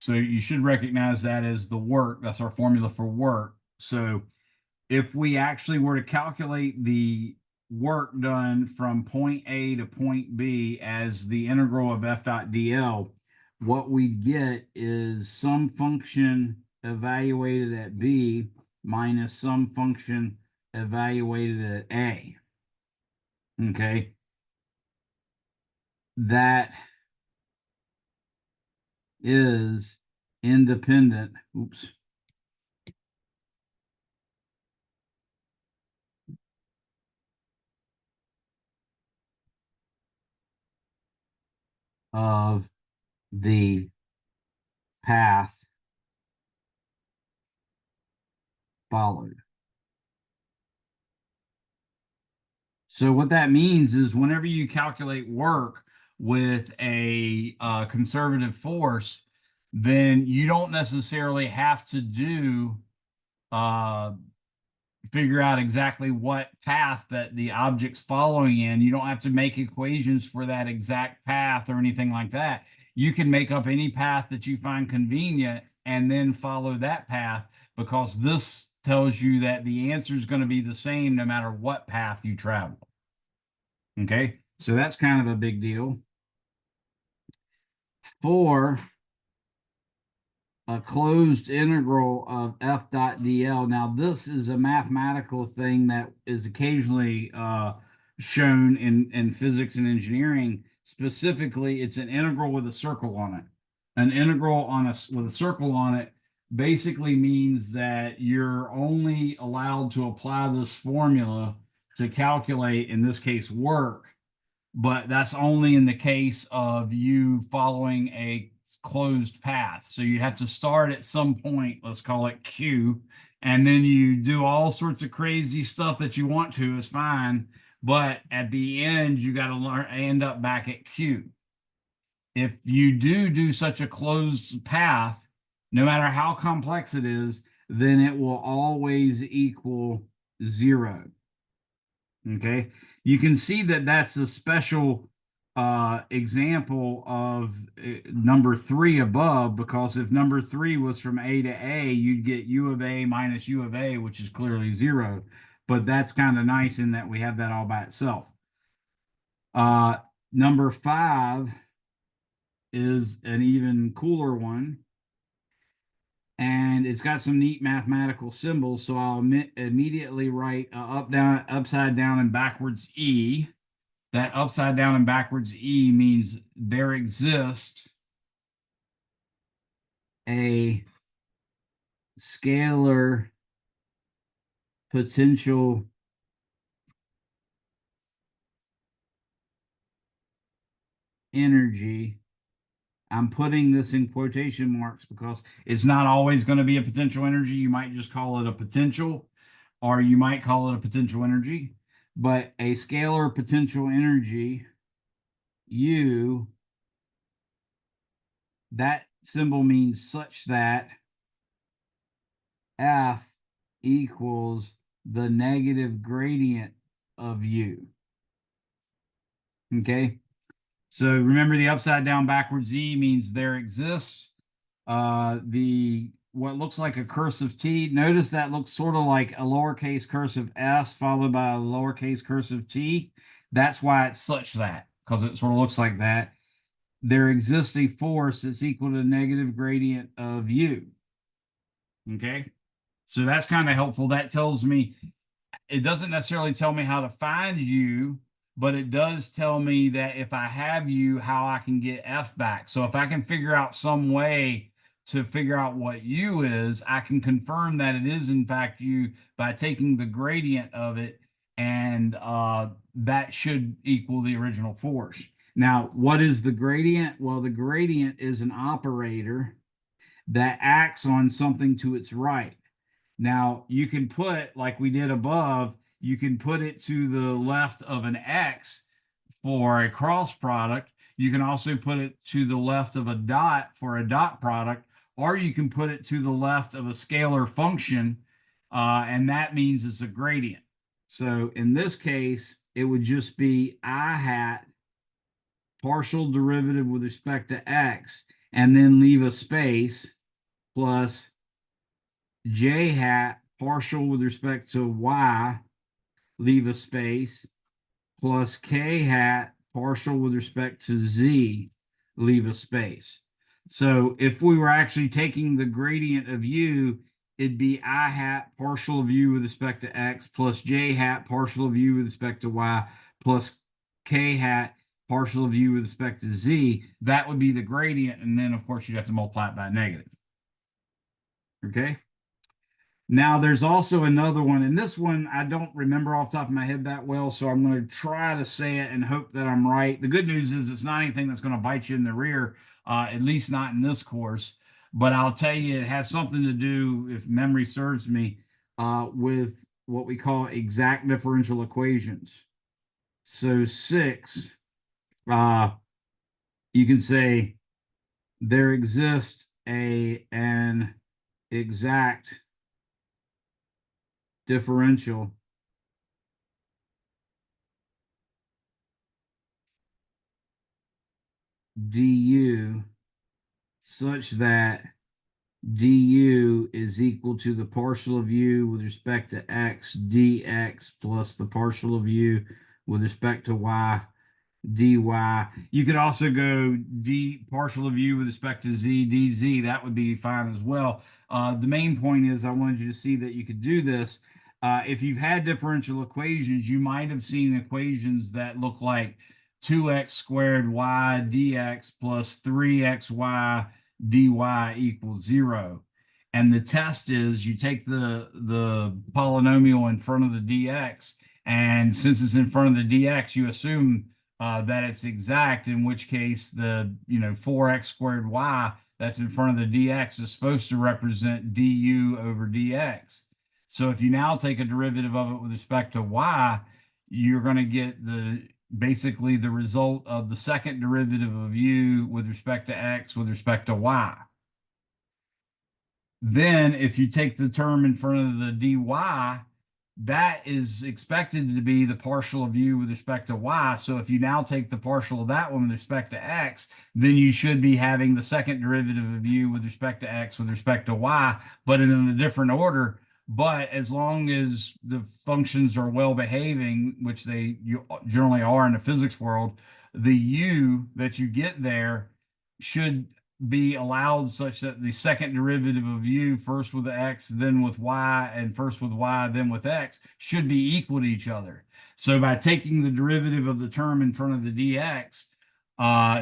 So you should recognize that as the work. That's our formula for work. So if we actually were to calculate the work done from point A to point B as the integral of F dot dl, what we'd get is some function evaluated at B minus some function evaluated at A. Okay. That is independent. Oops. Of the path followed. So what that means is whenever you calculate work with a conservative force, then you don't necessarily have to do uh, figure out exactly what path that the object's following in. You don't have to make equations for that exact path or anything like that. You can make up any path that you find convenient and then follow that path, because this tells you that the answer is going to be the same no matter what path you travel. Okay, so that's kind of a big deal. For a closed integral of F dot dl. Now, this is a mathematical thing that is occasionally shown in physics and engineering. Specifically, it's an integral with a circle on it. An integral on with a circle on it basically means that you're only allowed to apply this formula to calculate, in this case, work, but that's only in the case of you following a closed path. So you have to start at some point, let's call it Q, and then you do all sorts of crazy stuff that you want to, is fine. But at the end, you got to learn, end up back at Q. If you do such a closed path, no matter how complex it is, then it will always equal zero. Okay, you can see that that's a special example of number 3 above, because if number 3 was from A to A, you'd get U of A minus U of A, which is clearly zero. But that's kind of nice in that we have that all by itself. Number 5 is an even cooler one, and it's got some neat mathematical symbols. So I'll immediately write up, down, upside down, and backwards E. That upside down and backwards E means there exists a scalar potential energy. I'm putting this in quotation marks because it's not always going to be a potential energy. You might just call it a potential, or you might call it a potential energy. But a scalar potential energy u, that symbol means such that f equals the negative gradient of u. Okay. So remember the upside down backwards E means there exists the what looks like a cursive T. Notice that looks sort of like a lowercase cursive s followed by a lowercase cursive T. That's why it's such that, because it sort of looks like that. There exists a force that's equal to the negative gradient of U. Okay. So that's kind of helpful. That tells me it doesn't necessarily tell me how to find U, but it does tell me that if I have U, how I can get F back. So if I can figure out some way to figure out what U is, I can confirm that it is in fact U by taking the gradient of it, and that should equal the original force. Now, what is the gradient? Well, the gradient is an operator that acts on something to its right. Now, you can put, like we did above, you can put it to the left of an X for a cross product. You can also put it to the left of a dot for a dot product, or you can put it to the left of a scalar function, and that means it's a gradient. So in this case, it would just be I hat partial derivative with respect to X, and then leave a space plus j hat partial with respect to y, leave a space, plus k hat partial with respect to z, leave a space. So if we were actually taking the gradient of u, it'd be I hat partial of u with respect to x plus j hat partial of u with respect to y plus k hat partial of u with respect to z. That would be the gradient. And then, of course, you'd have to multiply it by negative. Okay. Now, there's also another one, and this one I don't remember off the top of my head that well, so I'm going to try to say it and hope that I'm right. The good news is it's not anything that's going to bite you in the rear, at least not in this course. But I'll tell you, it has something to do, if memory serves me, with what we call exact differential equations. So 6, uh, you can say there exists an exact differential du such that du is equal to the partial of u with respect to x dx plus the partial of u with respect to y dy. You could also go d partial of u with respect to z dz. That would be fine as well. The main point is I wanted you to see that you could do this. If you've had differential equations, you might have seen equations that look like 2x squared y dx plus 3xy dy equals 0. And the test is you take the polynomial in front of the dx, and since it's in front of the dx, you assume that it's exact, in which case the 4x squared y that's in front of the dx is supposed to represent du over dx. So if you now take a derivative of it with respect to y, you're going to get basically the result of the second derivative of u with respect to x with respect to y. Then if you take the term in front of the dy, that is expected to be the partial of u with respect to y. So if you now take the partial of that one with respect to x, then you should be having the second derivative of u with respect to x with respect to y, but in a different order. But as long as the functions are well behaving, which they generally are in the physics world, the u that you get there should be allowed such that the second derivative of u, first with the x, then with y, and first with y, then with x, should be equal to each other. So by taking the derivative of the term in front of the dx,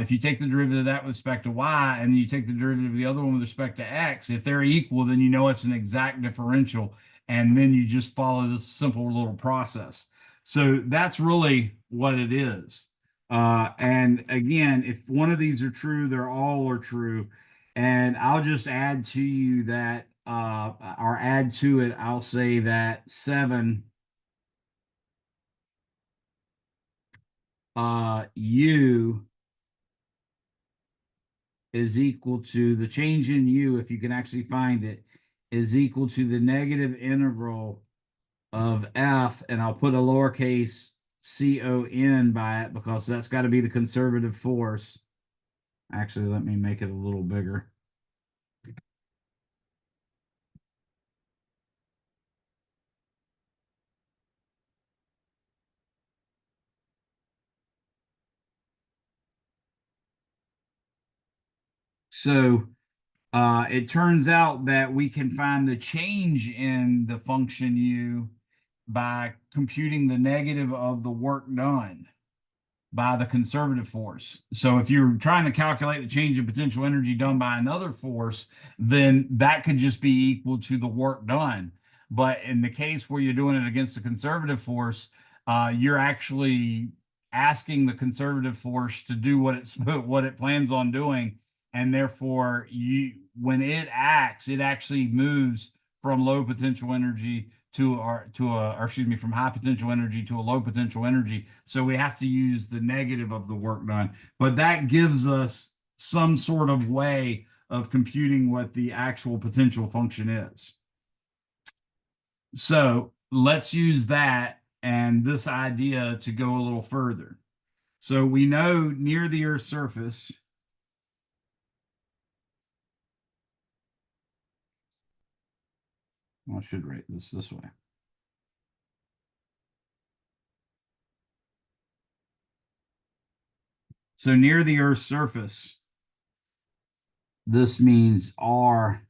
if you take the derivative of that with respect to y, and then you take the derivative of the other one with respect to x, if they're equal, then you know it's an exact differential, and then you just follow this simple little process. So that's really what it is. And again, if one of these are true, they're all are true. And I'll just add to you that, or add to it, I'll say that 7 u is equal to the change in u, if you can actually find it, is equal to the negative integral of f, and I'll put a lowercase con by it because that's got to be the conservative force. Actually, let me make it a little bigger. So it turns out that we can find the change in the function u by computing the negative of the work done by the conservative force. So if you're trying to calculate the change in potential energy done by another force, then that could just be equal to the work done. But in the case where you're doing it against the conservative force, you're actually asking the conservative force to do what it plans on doing, and therefore when it acts, it actually moves from low potential energy from high potential energy to a low potential energy. So we have to use the negative of the work done. But that gives us some sort of way of computing what the actual potential function is. So let's use that and this idea to go a little further. So we know near the Earth's surface, I should write this way. So near the Earth's surface, this means R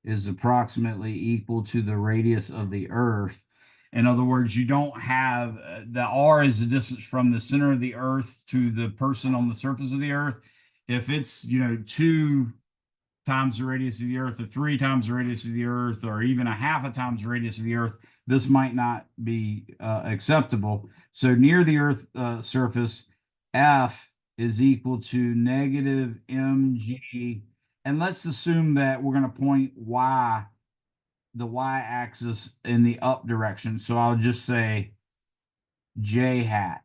is approximately equal to the radius of the Earth. In other words, you don't have the R is the distance from the center of the Earth to the person on the surface of the Earth. If it's, 2 times the radius of the Earth, or 3 times the radius of the Earth, or even a half a times the radius of the Earth, this might not be acceptable. So near the Earth surface, F is equal to negative mg. And let's assume that we're going to point the y-axis in the up direction. So I'll just say J hat.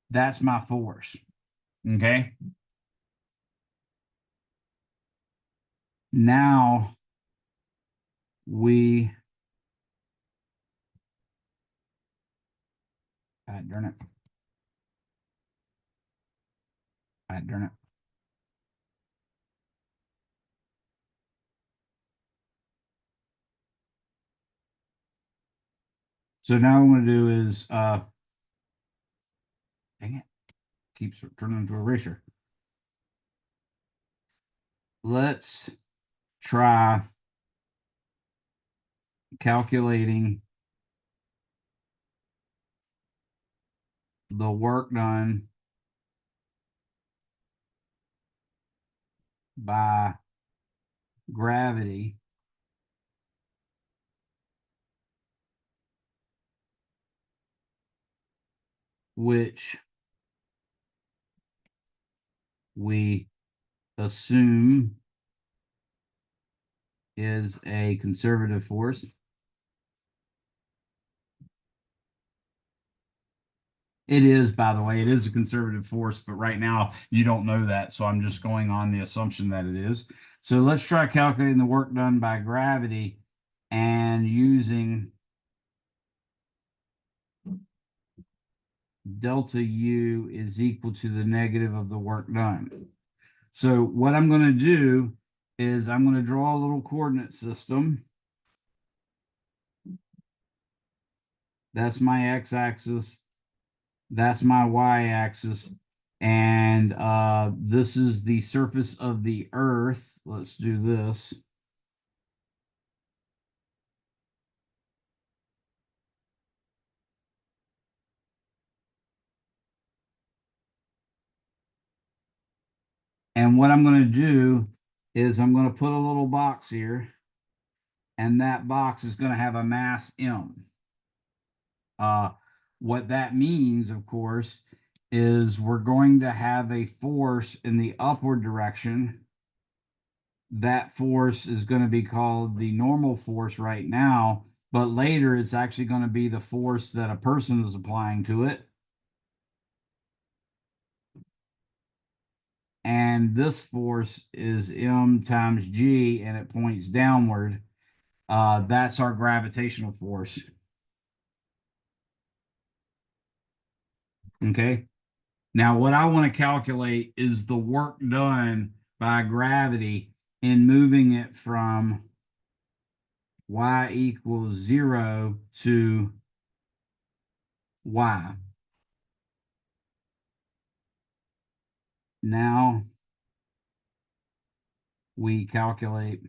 That's my force. Okay. Now we, darn it. Darn it. So now what I'm going to do is, dang it, keeps turning into a eraser. Let's try calculating the work done by gravity which we assume is a conservative force. It is, by the way, it is a conservative force, but right now you don't know that, so I'm just going on the assumption that it is. So let's try calculating the work done by gravity and using delta U is equal to the negative of the work done. So what I'm going to do is I'm going to draw a little coordinate system. That's my x-axis. That's my y-axis. And this is the surface of the Earth. Let's do this. And what I'm going to do is I'm going to put a little box here, and that box is going to have a mass M. What that means, of course, is we're going to have a force in the upward direction. That force is going to be called the normal force right now, but later it's actually going to be the force that a person is applying to it. and this force is M times G, and it points downward. That's our gravitational force. Okay. Now, what I want to calculate is the work done by gravity in moving it from y equals 0 to y. Now we calculate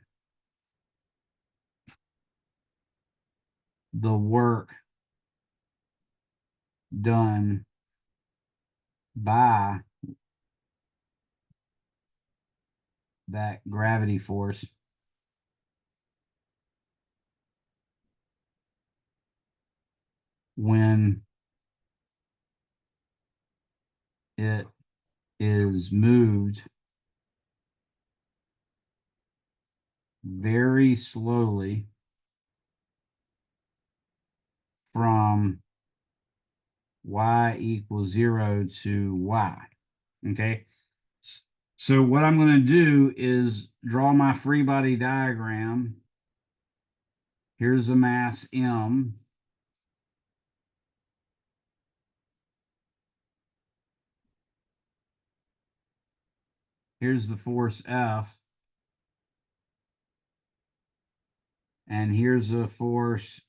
the work done by that gravity force when it is moved very slowly from y equals 0 to y. Okay. So what I'm going to do is draw my free body diagram. Here's the mass M. Here's the force F. And here's the force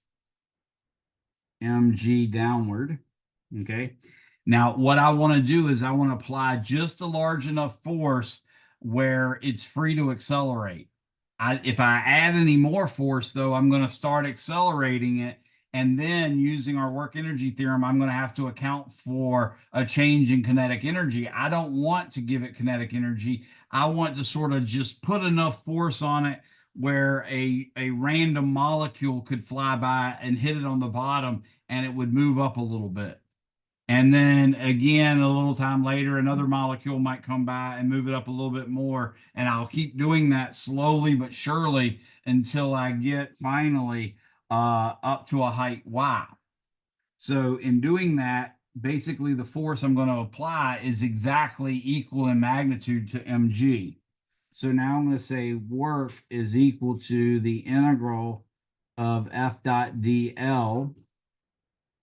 mg downward. Okay. Now, what I want to do is I want to apply just a large enough force where it's free to accelerate. If I add any more force, though, I'm going to start accelerating it. And then using our work energy theorem, I'm going to have to account for a change in kinetic energy. I don't want to give it kinetic energy. I want to sort of just put enough force on it where a random molecule could fly by and hit it on the bottom and it would move up a little bit. And then again, a little time later, another molecule might come by and move it up a little bit more. And I'll keep doing that slowly but surely until I get finally up to a height y. So in doing that, basically the force I'm going to apply is exactly equal in magnitude to mg. So now I'm going to say work is equal to the integral of f dot dl.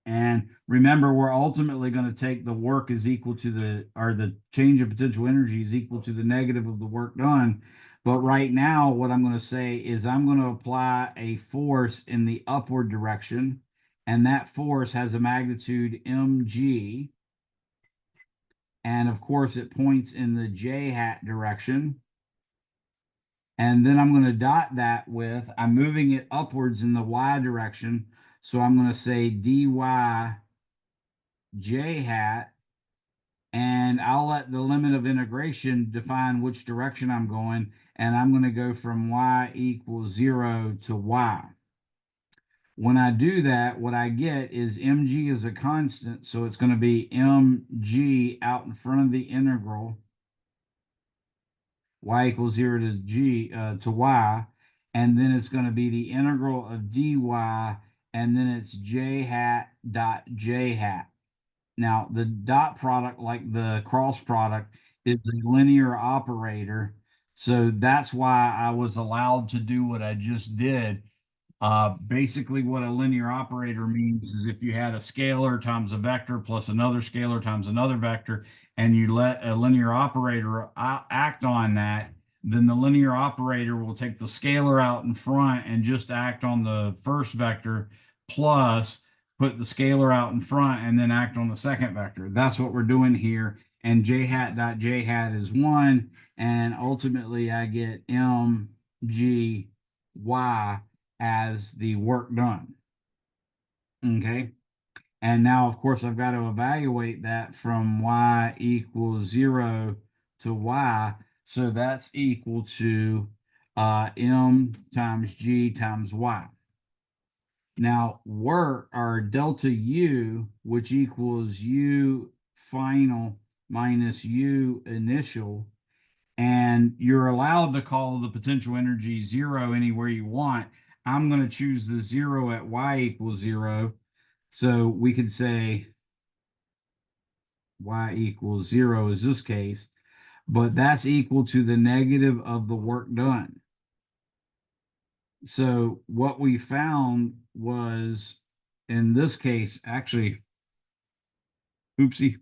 And remember, we're ultimately going to take the work is equal to the change of potential energy is equal to the negative of the work done. But right now, what I'm going to say is I'm going to apply a force in the upward direction. And that force has a magnitude mg. And of course, it points in the j hat direction. And then I'm going to dot that with, I'm moving it upwards in the y direction. So I'm going to say dy j hat, and I'll let the limit of integration define which direction I'm going, and I'm going to go from y equals 0 to y. When I do that, what I get is mg is a constant, so it's going to be mg out in front of the integral, y equals 0 to g to y, and then it's going to be the integral of dy, and then it's j hat dot j hat. Now, the dot product, like the cross product, is a linear operator. So that's why I was allowed to do what I just did. Basically, what a linear operator means is if you had a scalar times a vector plus another scalar times another vector, and you let a linear operator act on that, then the linear operator will take the scalar out in front and just act on the first vector plus put the scalar out in front and then act on the second vector. That's what we're doing here. And j hat dot j hat is 1. And ultimately, I get m g y as the work done. Okay. And now, of course, I've got to evaluate that from y equals 0 to y. So that's equal to m times g times y. Now, work, our delta U, which equals U final minus U initial, and you're allowed to call the potential energy 0 anywhere you want. I'm going to choose the 0 at y equals 0. So we could say y equals 0 is this case. but that's equal to the negative of the work done. So what we found was, in this case, actually, oopsie.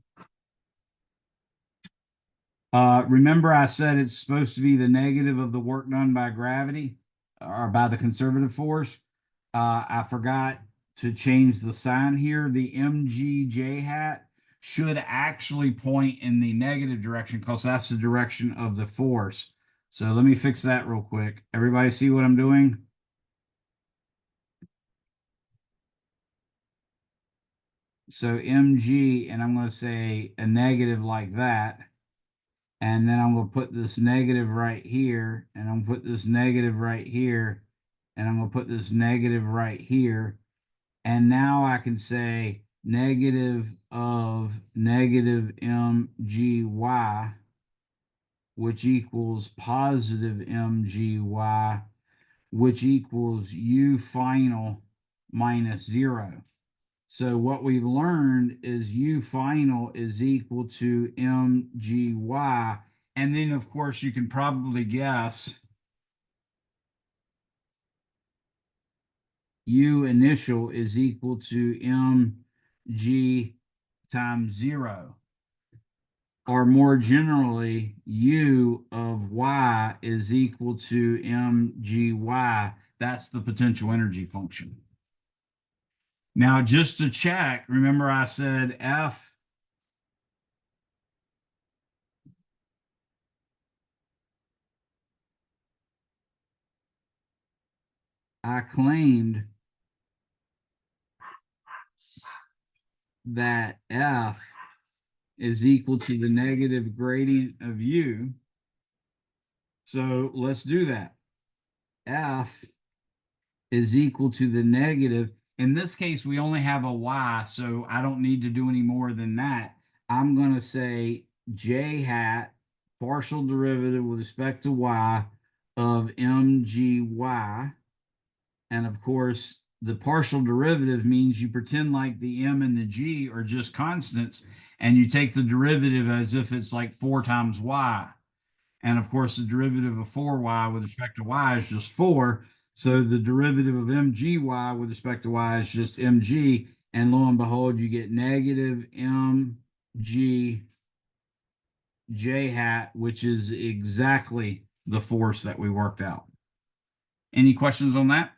Remember I said it's supposed to be the negative of the work done by gravity or by the conservative force. I forgot to change the sign here. The mgj hat should actually point in the negative direction because that's the direction of the force. So let me fix that real quick. Everybody see what I'm doing? So mg, and I'm going to say a negative like that. And then I'm going to put this negative right here, and I'm going to put this negative right here, and I'm going to put this negative right here. And now I can say negative of negative mgy, which equals positive mgy, which equals u final minus 0. So what we've learned is U final is equal to MGY. And then, of course, you can probably guess U initial is equal to MG times 0. Or more generally, U of Y is equal to MGY. That's the potential energy function. Now, just to check, remember I said F I claimed that F is equal to the negative gradient of U. So let's do that. F is equal to the negative. In this case, we only have a Y, so I don't need to do any more than that. I'm going to say J hat, partial derivative with respect to Y of MGY. And of course, the partial derivative means you pretend like the M and the G are just constants, and you take the derivative as if it's like 4 times Y. And of course, the derivative of 4Y with respect to Y is just 4. So the derivative of MGY with respect to Y is just MG. And lo and behold, you get negative MG J hat, which is exactly the force that we worked out. Any questions on that?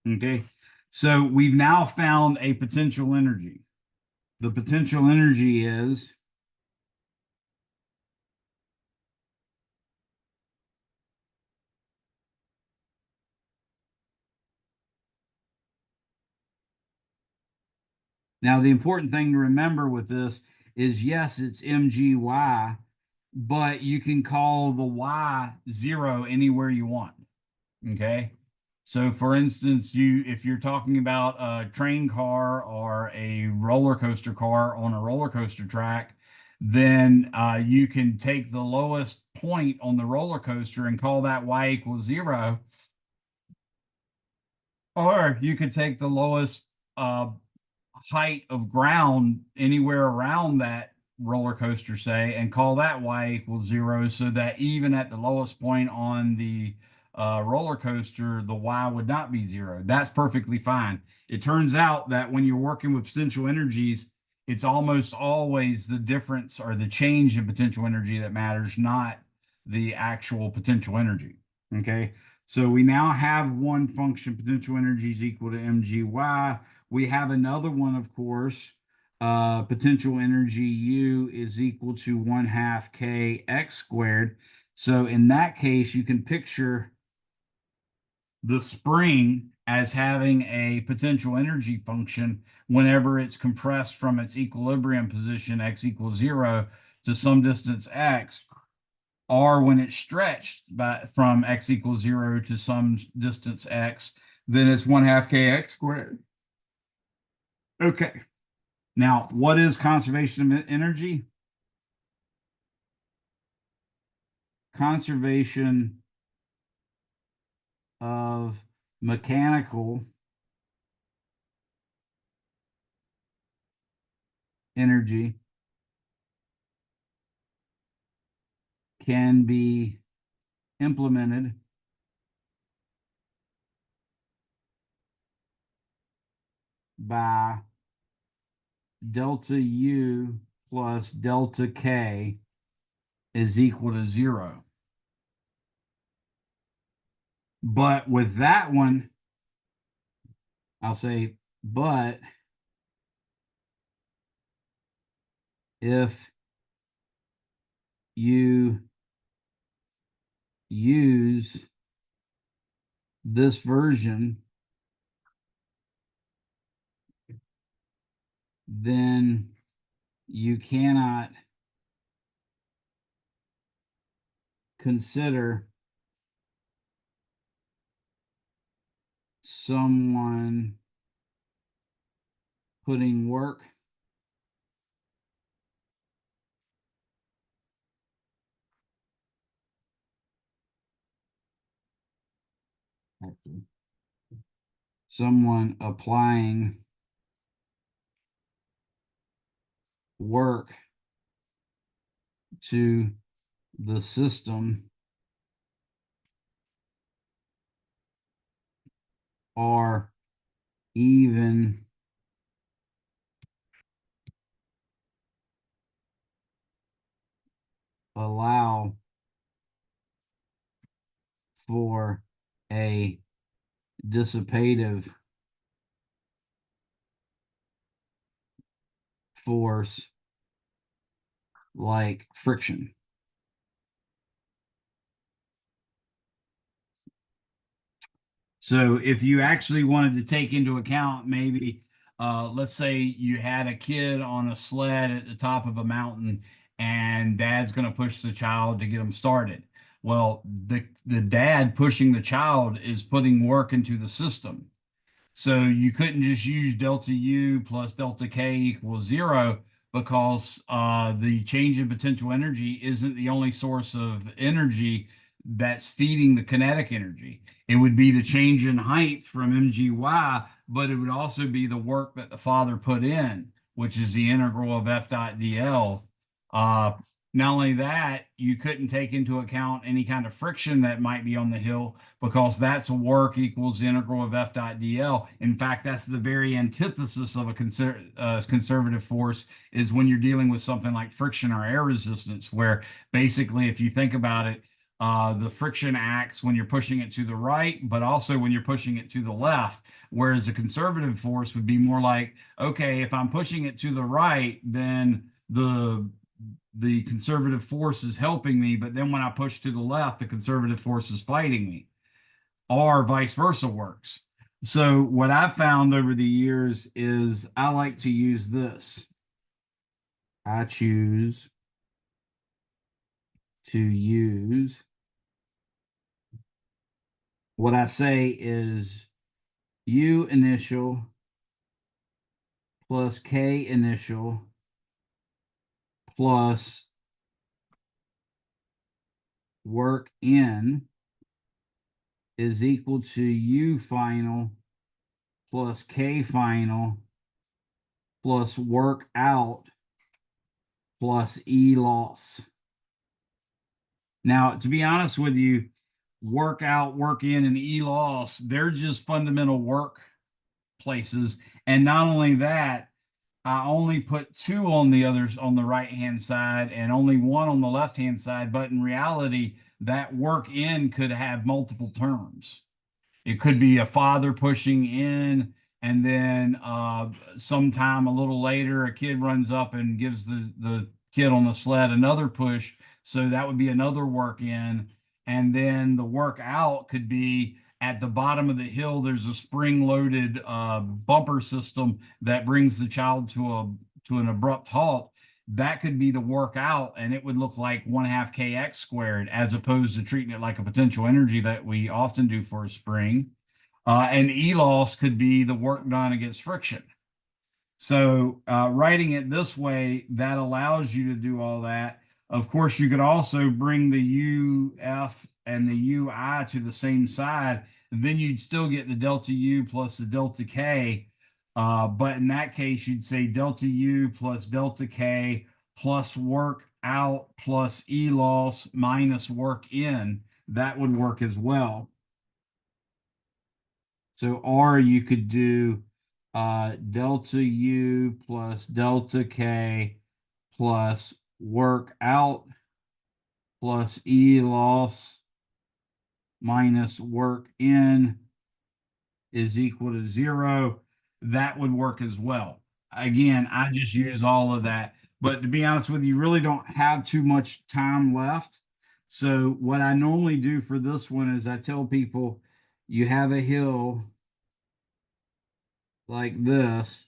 Okay. So we've now found a potential energy. The potential energy is now the important thing to remember with this is yes, it's MGY, but you can call the Y 0 anywhere you want. Okay. So for instance, if you're talking about a train car or a roller coaster car on a roller coaster track, then you can take the lowest point on the roller coaster and call that Y equals 0. Or you could take the lowest uh, height of ground anywhere around that roller coaster, say, and call that Y equals 0, so that even at the lowest point on the roller coaster, the Y would not be 0. That's perfectly fine. It turns out that when you're working with potential energies, it's almost always the difference or the change in potential energy that matters, not the actual potential energy. Okay. So we now have one function, potential energy is equal to mgy. We have another one, of course, potential energy U is equal to 1/2 kx squared. So in that case, you can picture the spring as having a potential energy function whenever it's compressed from its equilibrium position, x equals 0, to some distance x, or when it's stretched from x equals 0 to some distance x, then it's 1/2 kx squared. Okay. Now, what is conservation of energy? Conservation of mechanical energy can be implemented by delta U plus delta K is equal to 0. But with that one, I'll say, but if you use this version, then you cannot consider someone putting work someone applying work to the system or even allow for a dissipative force like friction. So if you actually wanted to take into account maybe, let's say you had a kid on a sled at the top of a mountain and dad's going to push the child to get them started. Well, the dad pushing the child is putting work into the system. So you couldn't just use delta U plus delta K equals 0 because the change in potential energy isn't the only source of energy that's feeding the kinetic energy. It would be the change in height from mgy, but it would also be the work that the father put in, which is the integral of F dot dl. Uh, Not only that, you couldn't take into account any kind of friction that might be on the hill because that's work equals the integral of F dot dl. In fact, that's the very antithesis of a conservative force is when you're dealing with something like friction or air resistance, where basically, if you think about it, the friction acts when you're pushing it to the right, but also when you're pushing it to the left. Whereas a conservative force would be more like, okay, if I'm pushing it to the right, then the conservative force is helping me, but then when I push to the left, the conservative force is fighting me, or vice versa works. So what I've found over the years is I like to use this. I choose to use what I say is U initial plus K initial plus work in is equal to U final plus K final plus work out plus E loss. Now, to be honest with you, work out, work in, and E loss, they're just fundamental work places. And not only that, I only put 2 on the others on the right hand side and only 1 on the left hand side. But in reality, that work in could have multiple terms. It could be a father pushing in, and then sometime a little later, a kid runs up and gives the kid on the sled another push. So that would be another work in. And then the work out could be at the bottom of the hill, there's a spring-loaded bumper system that brings the child to an abrupt halt. That could be the work out, and it would look like 1/2 kx squared, as opposed to treating it like a potential energy that we often do for a spring. And E loss could be the work done against friction. So writing it this way, that allows you to do all that. Of course, you could also bring the UF and the UI to the same side, and then you'd still get the delta U plus the delta K. But in that case, you'd say delta U plus delta K plus work out plus E loss minus work in, that would work as well. So, or you could do delta U plus delta K plus work out plus E loss minus work in is equal to 0. That would work as well. Again, I just use all of that. But to be honest with you, you really don't have too much time left. So what I normally do for this one is I tell people you have a hill like this,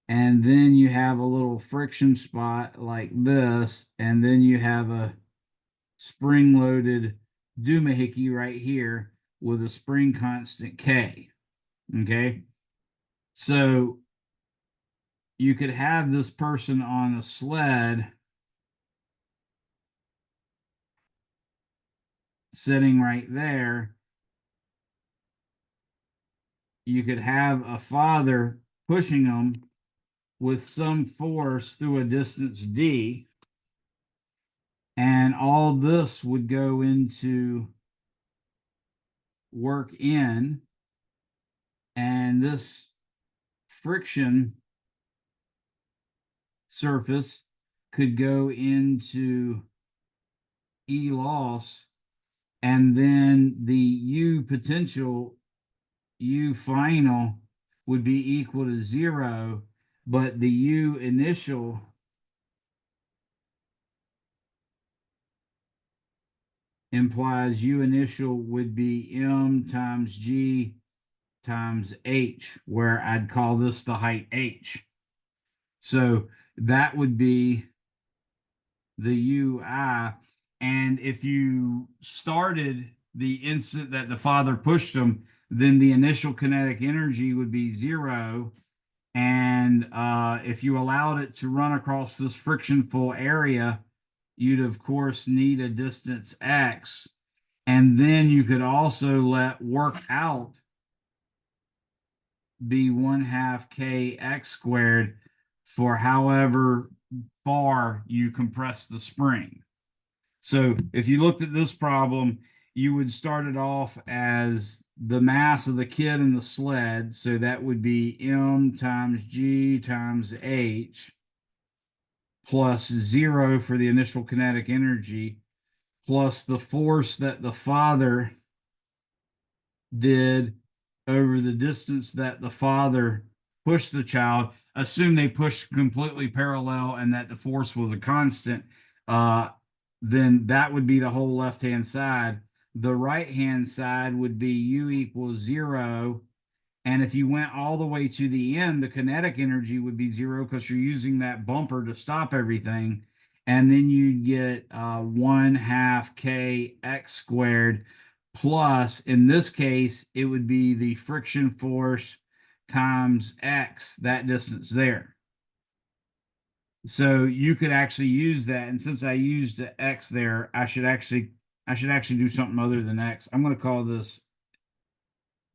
and then you have a little friction spot like this, and then you have a spring-loaded doohickey right here with a spring constant K. Okay, so you could have this person on a sled sitting right there. You could have a father pushing them with some force through a distance D, and all this would go into work in, and this friction surface could go into E loss, and then the U potential, U final would be equal to 0, but the U initial implies U initial would be M times G times H, where I'd call this the height H. So that would be the UI. And if you started the instant that the father pushed them, then the initial kinetic energy would be 0. And if you allowed it to run across this frictionful area, you'd of course need a distance X. And then you could also let work out be 1/2 kx squared for however far you compress the spring. So if you looked at this problem, you would start it off as the mass of the kid in the sled. So that would be M times G times H plus 0 for the initial kinetic energy, plus the force that the father did over the distance that the father pushed the child. Assume they pushed completely parallel and that the force was a constant. Then that would be the whole left-hand side. The right-hand side would be U equals 0. And if you went all the way to the end, the kinetic energy would be 0 because you're using that bumper to stop everything. And then you'd get 1/2 kx squared plus, in this case, it would be the friction force times x, that distance there. So you could actually use that. And since I used the x there, I should actually do something other than x. I'm going to call this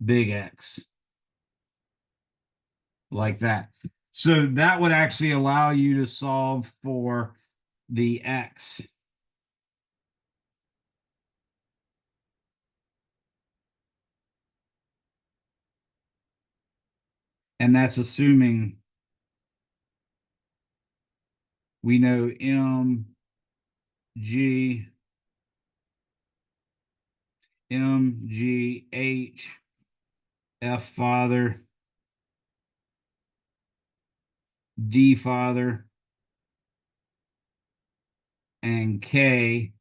big X, like that. So that would actually allow you to solve for the X. And that's assuming we know M, G, H, F father, D father, and K,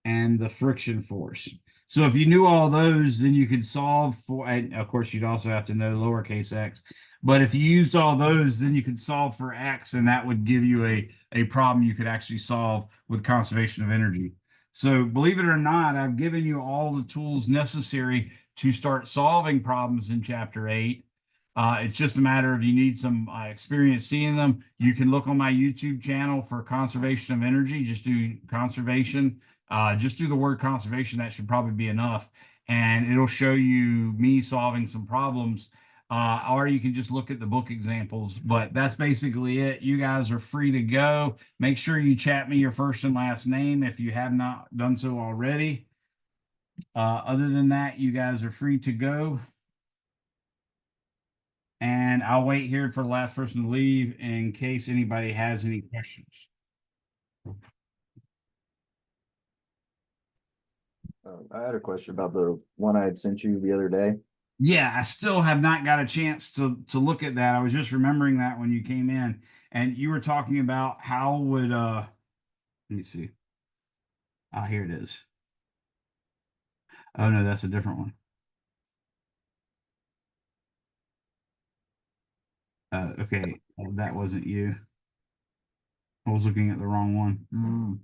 and the friction force. So if you knew all those, then you could solve for, and of course, you'd also have to know lowercase x. But if you used all those, then you could solve for x, and that would give you a problem you could actually solve with conservation of energy. So believe it or not, I've given you all the tools necessary to start solving problems in Chapter 8. It's just a matter of you need some experience seeing them. You can look on my YouTube channel for conservation of energy. Just do conservation. Just do the word conservation. That should probably be enough. And it'll show you me solving some problems. or you can just look at the book examples. But that's basically it. You guys are free to go. Make sure you chat me your first and last name if you have not done so already. Other than that, you guys are free to go. And I'll wait here for the last person to leave in case anybody has any questions. I had a question about the one I had sent you the other day. Yeah, I still have not got a chance to look at that. I was just remembering that when you came in and you were talking about how would let me see. Ah, here it is. Oh no, that's a different one. Okay, that wasn't you. I was looking at the wrong one.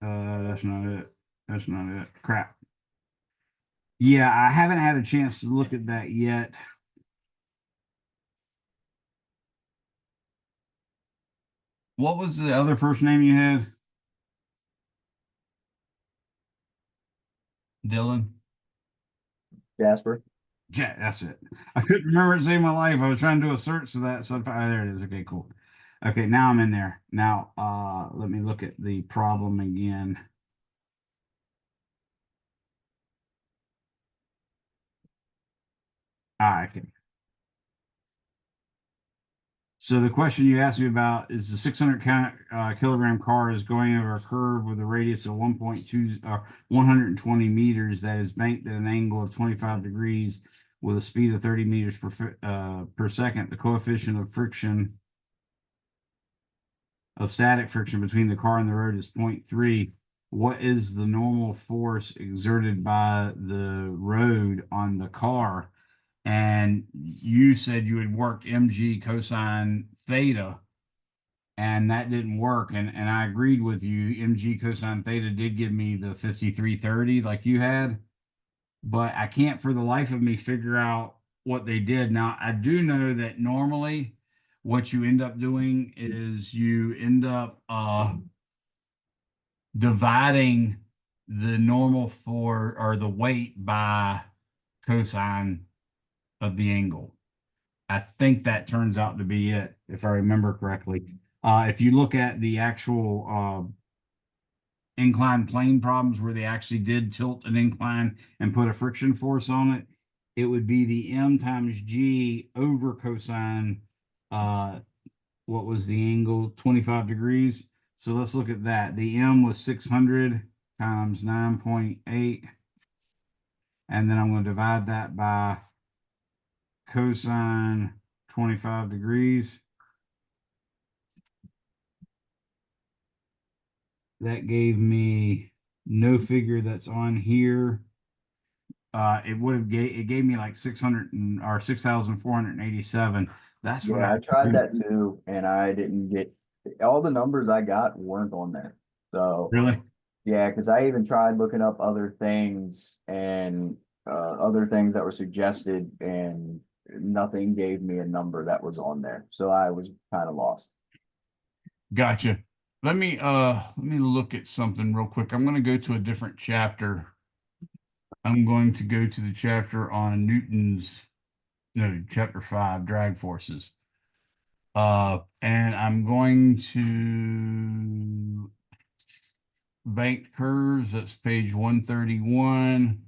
That's not it. That's not it. Crap. Yeah, I haven't had a chance to look at that yet. What was the other first name you had? Dylan? Jasper. Jack, that's it. I couldn't remember it to save my life. I was trying to do a search for that. So there it is. Okay, cool. Okay, now I'm in there. Now let me look at the problem again. Okay. So the question you asked me about is the 600 kilogram car is going over a curve with a radius of 1.2 120 meters that is banked at an angle of 25 degrees with a speed of 30 meters per second. The coefficient of friction of static friction between the car and the road is 0.3. What is the normal force exerted by the road on the car? And you said you had worked mg cosine theta, and that didn't work. And I agreed with you. Mg cosine theta did give me the 5330 like you had, but I can't for the life of me figure out what they did. Now, I do know that normally what you end up doing is you end up dividing the normal for or the weight by cosine of the angle. I think that turns out to be it, if I remember correctly. If you look at the actual inclined plane problems where they actually did tilt an incline and put a friction force on it, it would be the m times g over cosine. What was the angle? 25 degrees. So let's look at that. The m was 600 times 9.8. And then I'm going to divide that by cosine 25 degrees. That gave me no figure that's on here. It would have gave me like 600 or 6,487. That's what Yeah, I tried that too, and I didn't get all the numbers I got weren't on there. So really. yeah, because I even tried looking up other things and other things that were suggested, and nothing gave me a number that was on there. So I was kind of lost. Gotcha. Let me look at something real quick. I'm going to go to a different chapter. I'm going to go to the chapter on chapter 5, drag forces. And I'm going to banked curves. That's page 131.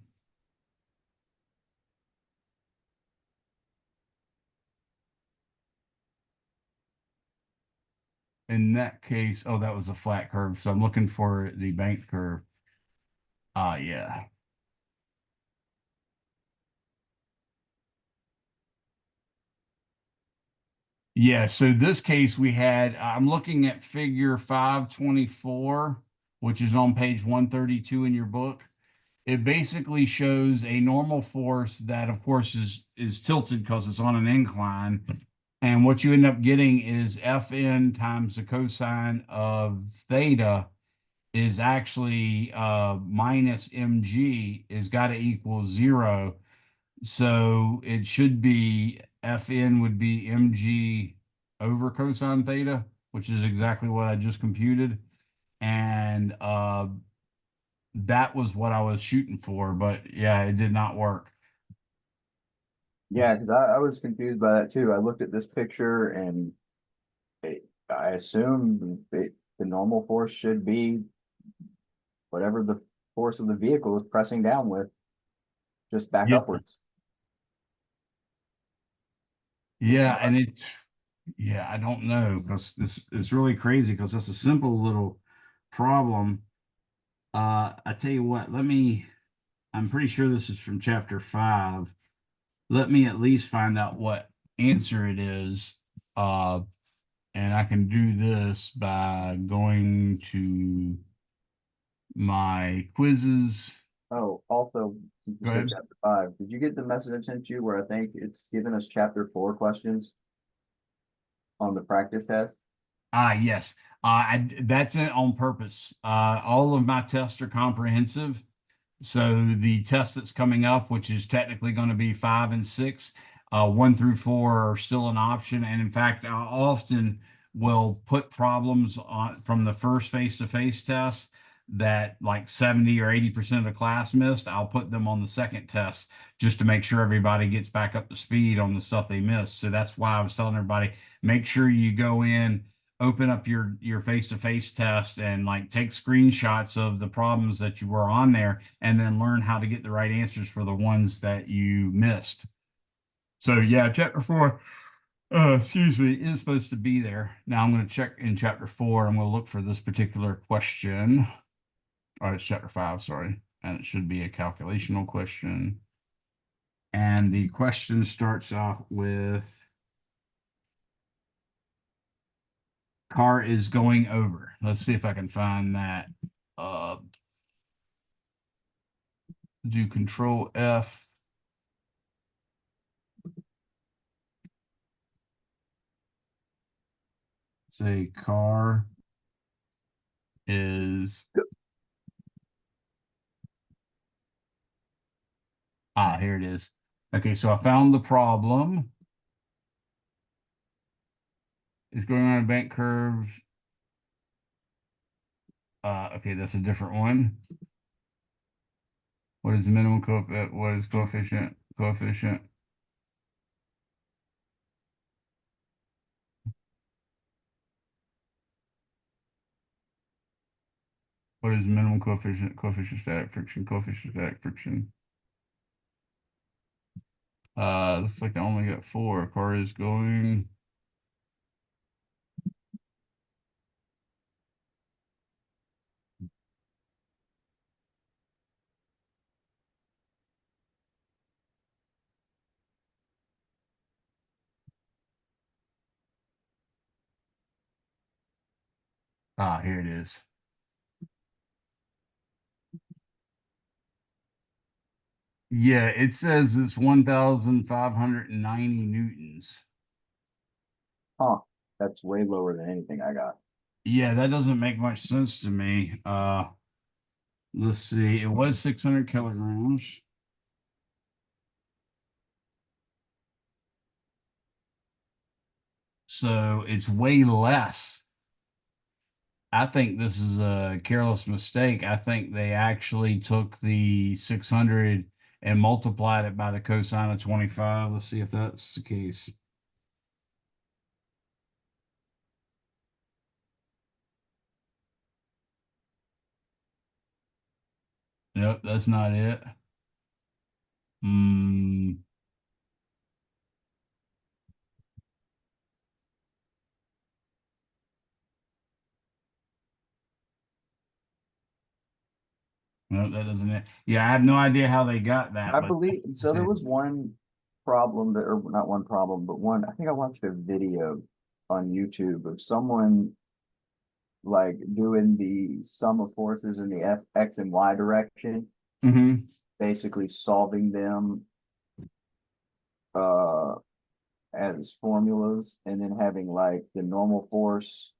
In that case, oh, that was a flat curve. So I'm looking for the banked curve. Yeah. Yeah, so this case we had, I'm looking at figure 524, which is on page 132 in your book. It basically shows a normal force that, of course, is tilted because it's on an incline. And what you end up getting is Fn times the cosine of theta. is actually minus mg is got to equal 0. So it should be Fn would be mg over cosine theta, which is exactly what I just computed. And that was what I was shooting for, but yeah, it did not work. Yeah, because I was confused by that too. I looked at this picture and I assumed the normal force should be whatever the force of the vehicle is pressing down with, just back Yeah. upwards. Yeah, and yeah, I don't know because this is really crazy because it's a simple little problem. I tell you what, I'm pretty sure this is from chapter 5. Let me at least find out what answer it is. And I can do this by going to my quizzes. Oh, also, since you Go said ahead. chapter 5, did you get the message I sent you where I think it's given us chapter 4 questions on the practice test? Ah, yes. That's it on purpose. All of my tests are comprehensive. So the test that's coming up, which is technically going to be 5 and 6, 1 through 4 are still an option. And in fact, I often will put problems on from the first face-to-face test that like 70 or 80% of the class missed. I'll put them on the second test just to make sure everybody gets back up to speed on the stuff they missed. So that's why I was telling everybody, make sure you go in, open up your face-to-face test and like take screenshots of the problems that you were on there and then learn how to get the right answers for the ones that you missed. So yeah, chapter 4, excuse me, is supposed to be there. Now I'm going to check in chapter 4. I'm going to look for this particular question. Or it's chapter 5, sorry. And it should be a calculational question. And the question starts off with car is going over. Let's see if I can find that. Do control F. Say car is here it is. Okay, so I found the problem. It's going on a bank curve. Okay, that's a different one. What is the minimum coefficient? What is coefficient? Coefficient. What is minimum coefficient? Coefficient static friction. Coefficient static friction. Looks like I only got 4. Car is going. Here it is. Yeah, it says it's 1,590 newtons. Huh. That's way lower than anything I got. Yeah, that doesn't make much sense to me. Let's see. It was 600 kilograms. So it's way less. I think this is a careless mistake. I think they actually took the 600 and multiplied it by the cosine of 25. Let's see if that's the case. Nope, that's not it. Hmm. No, that doesn't it. Yeah, I have no idea how they got that, I but believe so. There was one problem that, or not one problem, but one. I think I watched a video on YouTube of someone like doing the sum of forces in the X and Y direction, Mhm. basically solving them uh as formulas, and then having like the normal force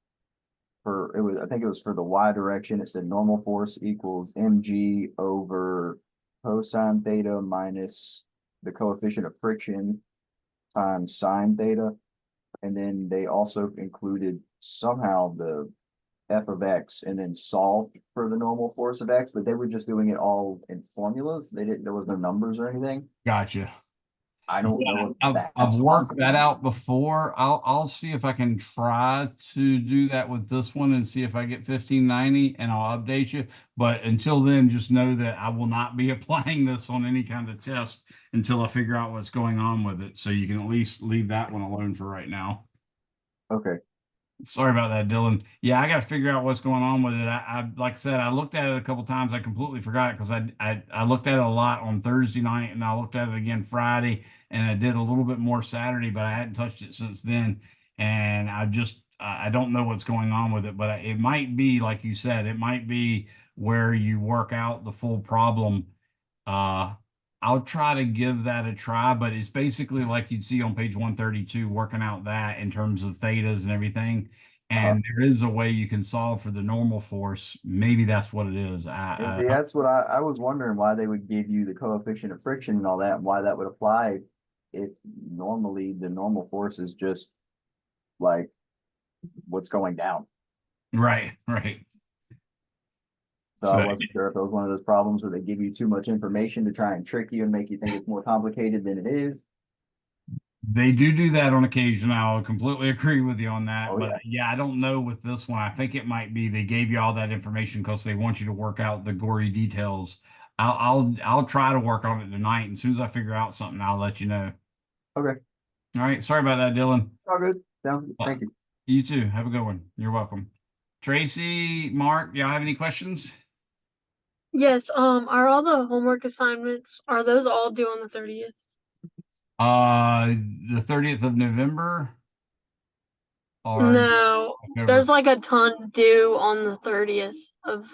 I think it was for the y direction. It said normal force equals mg over cosine theta minus the coefficient of friction times sine theta. And then they also included somehow the f of x and then solved for the normal force of x, but they were just doing it all in formulas. There was no numbers or anything. Gotcha. I don't Yeah, know if I've that's worked that possible. out before. I'll see if I can try to do that with this one and see if I get 1590 and I'll update you. But until then, just know that I will not be applying this on any kind of test until I figure out what's going on with it. So you can at least leave that one alone for right now. Okay. Sorry about that, Dylan. Yeah, I got to figure out what's going on with it. Like I said, I looked at it a couple times. I completely forgot it because I looked at it a lot on Thursday night, and I looked at it again Friday, and I did a little bit more Saturday, but I hadn't touched it since then. And I don't know what's going on with it, but it might be like you said, it might be where you work out the full problem. Uh, I'll try to give that a try, but it's basically like you'd see on page 132, working out that in terms of thetas and everything. Uh-huh. And there is a way you can solve for the normal force. Maybe that's what it is. And see, that's what I was wondering why they would give you the coefficient of friction and all that, and why that would apply if normally the normal force is just like what's going down. Right, right. So I So wasn't sure if it was one of those problems where they give you too much information to try and trick you and make you think it's more complicated than it is. they do that on occasion. I'll completely agree with you on that. Oh But yeah. yeah, I don't know with this one. I think it might be they gave you all that information because they want you to work out the gory details. I'll try to work on it tonight. And as soon as I figure out something, I'll let you know. Okay. All right. Sorry about that, Dylan. All good. Sounds good. Uh, Thank you. You too. Have a good one. You're welcome. Tracy, Mark, y'all have any questions? Yes, are all the homework assignments, are those all due on the 30th? Uh, the 30th of November or No, there's October? like a ton due on the 30th of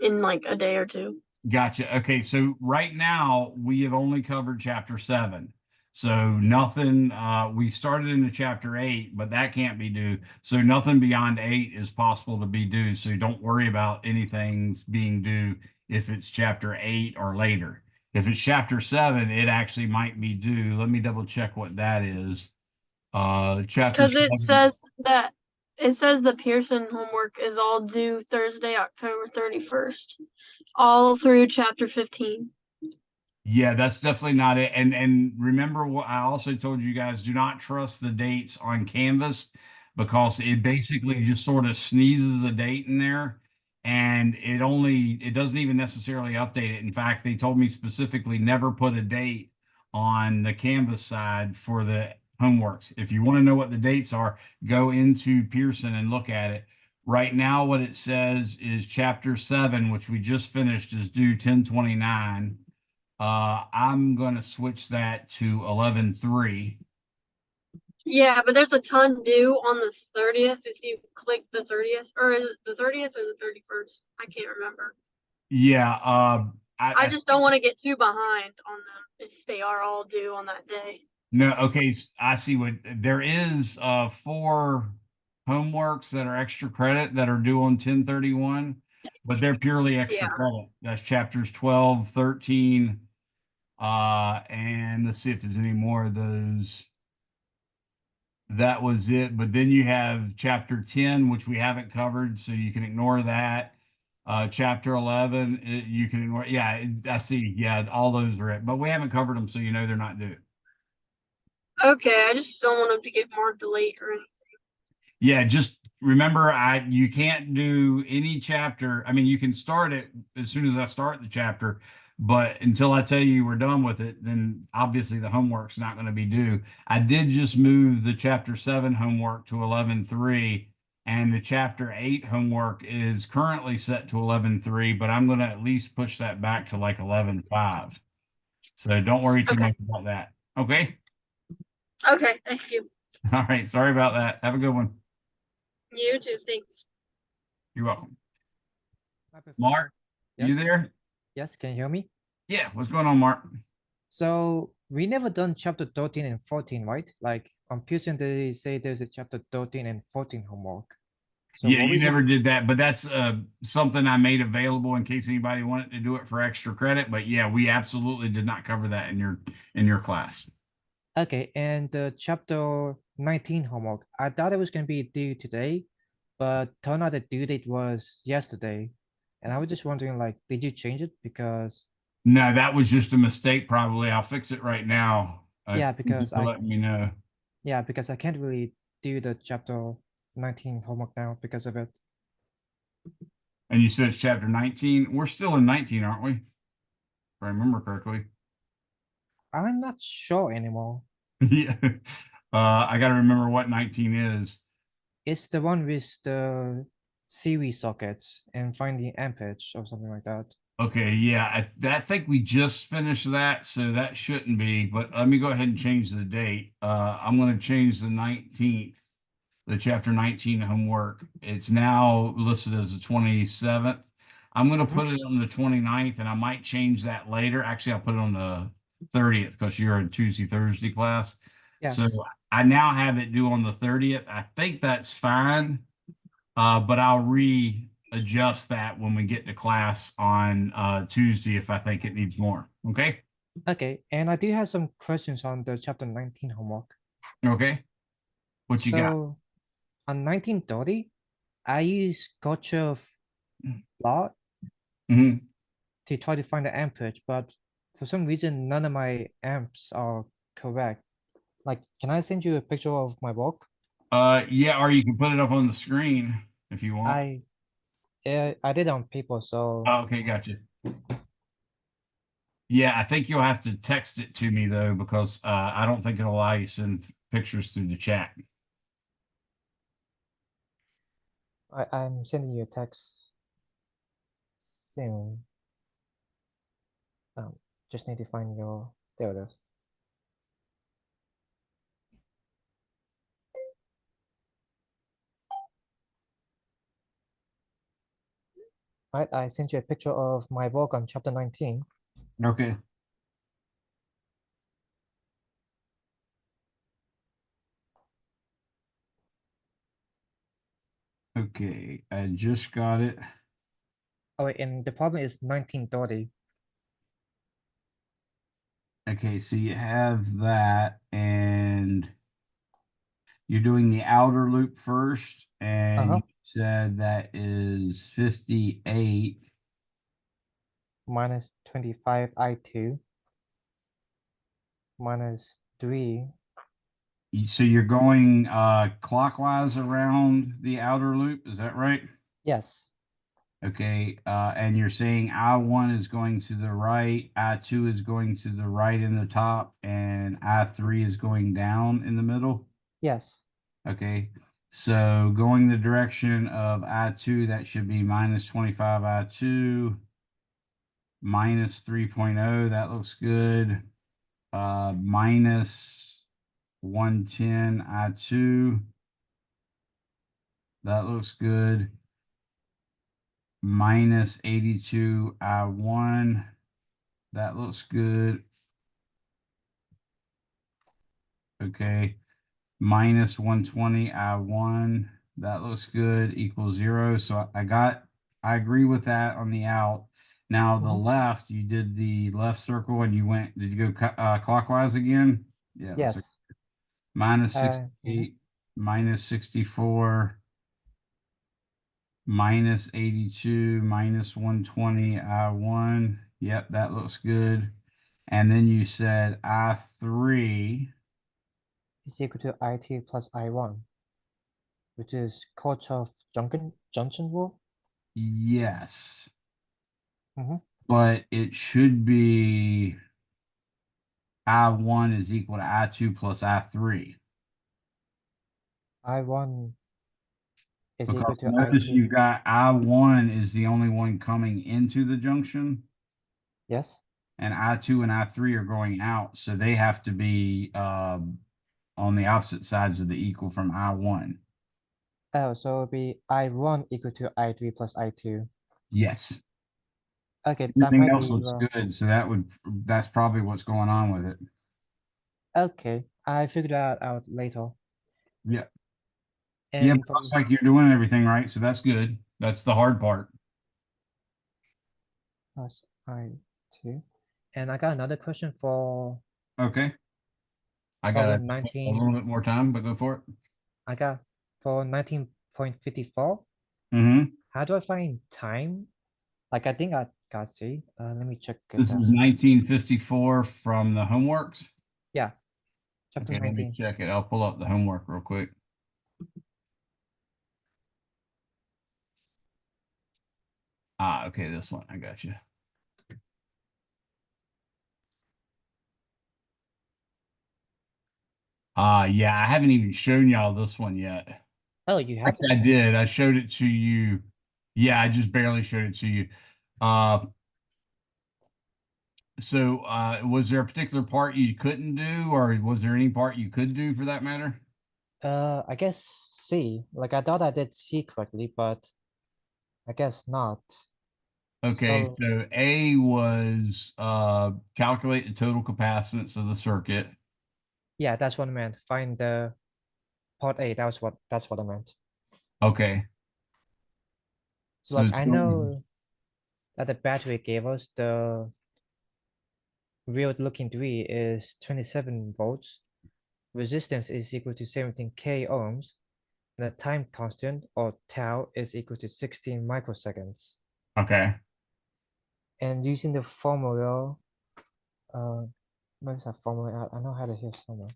in like a day or two. Gotcha. Okay, so right now we have only covered chapter 7. So nothing, we started into chapter 8, but that can't be due. So nothing beyond 8 is possible to be due. So don't worry about anything's being due if it's chapter 8 or later. If it's chapter 7, it actually might be due. Let me double check what that is. Chapter Because 7. it says the Pearson homework is all due Thursday, October 31st, all through chapter 15. Yeah, that's definitely not it. And remember what I also told you guys, do not trust the dates on Canvas because it basically just sort of sneezes a date in there and it doesn't even necessarily update it. In fact, they told me specifically never put a date on the Canvas side for the homeworks. If you want to know what the dates are, go into Pearson and look at it. Right now, what it says is chapter 7, which we just finished, is due 10/29. I'm going to switch that to 11/3. Yeah, but there's a ton due on the 30th if you click the 30th, or is it the 30th or the 31st? I can't remember. Yeah, I just don't want to get too behind on them if they are all due on that day. no, okay, I see what there is 4 homeworks that are extra credit that are due on 10/31, but they're purely extra Yeah. credit. That's chapters 12, 13, and let's see if there's any more of those. That was it. But then you have chapter 10, which we haven't covered, so you can ignore that. Chapter 11, you can ignore. Yeah, I see. Yeah, all those are it. But we haven't covered them, so you know they're not due. Okay, I just don't want them to get marked late or anything. Yeah, just remember you can't do any chapter. I mean, you can start it as soon as I start the chapter, but until I tell you we're done with it, then obviously the homework's not going to be due. I did just move the chapter 7 homework to 11/3, and the chapter 8 homework is currently set to 11/3, but I'm going to at least push that back to like 11/5. So don't worry too Okay. much about that. Okay. Okay, thank you. All right. Sorry about that. Have a good one. You too, thanks. You're welcome. Hi, Professor. Mark, you Yes. there? Yes, can you hear me? Yeah, what's going on, Mark? So we never done chapter 13 and 14, right? Like on Pearson, they say there's a chapter 13 and 14 homework. So Yeah, what you is never it? did that, but that's something I made available in case anybody wanted to do it for extra credit. But yeah, we absolutely did not cover that in your class. Okay, and the chapter 19 homework. I thought it was gonna be due today, but turned out the due date was yesterday. And I was just wondering, like, did you change it? Because No, that was just a mistake, probably. I'll fix it right now. yeah, Thank you because for I letting me know. I can't really do the chapter 19 homework now because of it. And you said it's chapter 19. We're still in 19, aren't we? If I remember correctly. I'm not sure anymore. Yeah. I got to remember what 19 is. It's the one with the series sockets and finding amperage or something like that. Okay, yeah, I think we just finished that, so that shouldn't be, but let me go ahead and change the date. I'm going to change the 19th, the chapter 19 homework. It's now listed as the 27th. I'm going to Mhm. put it on the 29th, and I might change that later. Actually, I'll put it on the 30th because you're in Tuesday, Thursday class. So Yes. I now have it due on the 30th. I think that's fine. But I'll readjust that when we get to class on Tuesday if I think it needs more. Okay. Okay, and I do have some questions on the chapter 19 homework. Okay. What you got? So on 1930, I use Gotcha plot Hmm. to try to find the amperage, but for some reason, none of my amps are correct. Like, can I send you a picture of my work? Yeah, or you can put it up on the screen if you want. I did it on paper, so Oh, okay, gotcha. Yeah, I think you'll have to text it to me though, because I don't think it'll allow you to send pictures through the chat. I'm sending you a text soon. Um, just need to find your, there it is. Right, I sent you a picture of my work on chapter 19. Okay. Okay, I just got it. Oh, wait, and the problem is 1930. Okay, so you have that, and you're doing the outer loop first, and Uh-huh. you said that is 58. Minus 25 I2 minus 3. So you're going clockwise around the outer loop, is that right? Yes. Okay, and you're saying I1 is going to the right, I2 is going to the right in the top, and I3 is going down in the middle? Yes. Okay, so going the direction of I2, that should be minus 25 I2, minus 3.0, that looks good. Minus 110 I2, that looks good. Minus 82 I1, that looks good. Okay, minus 120 I1, that looks good, equals 0. So I agree with that on the out. Now the Mhm. left, you did the left circle and you went, did you go clockwise again? Yeah, looks like Yes. minus Mhm. 68, minus 64, minus 82, minus 120 I1. Yep, that looks good. And then you said I3. Is equal to I2 plus I1, which is Kirchhoff junction rule. Yes, Mhm. but it should be I1 is equal to I2 plus I3. I1 is equal Because to notice I2. you've got I1 is the only one coming into the junction, Yes. and I2 and I3 are going out. So they have to be on the opposite sides of the equal from I1. Oh, so it'll be I1 equal to I3 plus I2. Yes. Okay, that Everything might else be looks good. So that's probably what's going on with it. okay. I figured that out later. Yeah. Yeah, And but looks from like you're doing everything right, so that's good. That's the hard part. plus I2. And I got another question for Okay. I got problem a 19. little bit more time, but go for it. I got for 19.54. Mm-hmm. How do I find time? Like I think I got C. Let me check it This out. is 1954 from the homeworks. Yeah, chapter Okay, let me 19. check it. I'll pull up the homework real quick. Ah, okay, this one. I got you. Yeah, I haven't even shown y'all this one yet. Oh, you have Actually, I did. I showed it to you. Yeah, I just barely showed it to you. Was there a particular part you couldn't do, or was there any part you could do for that matter? I guess C. Like I thought I did C correctly, but I guess not. Okay, So so A was calculate the total capacitance of the circuit. yeah, that's what I meant. Find the part A. That's what I meant. Okay. So So like I know that the battery gave us the real looking 3 is 27 volts. Resistance is equal to 17k ohms. And the time constant or tau is equal to 16 microseconds. okay. And using the formula, where's that formula? I know how to hear somewhere.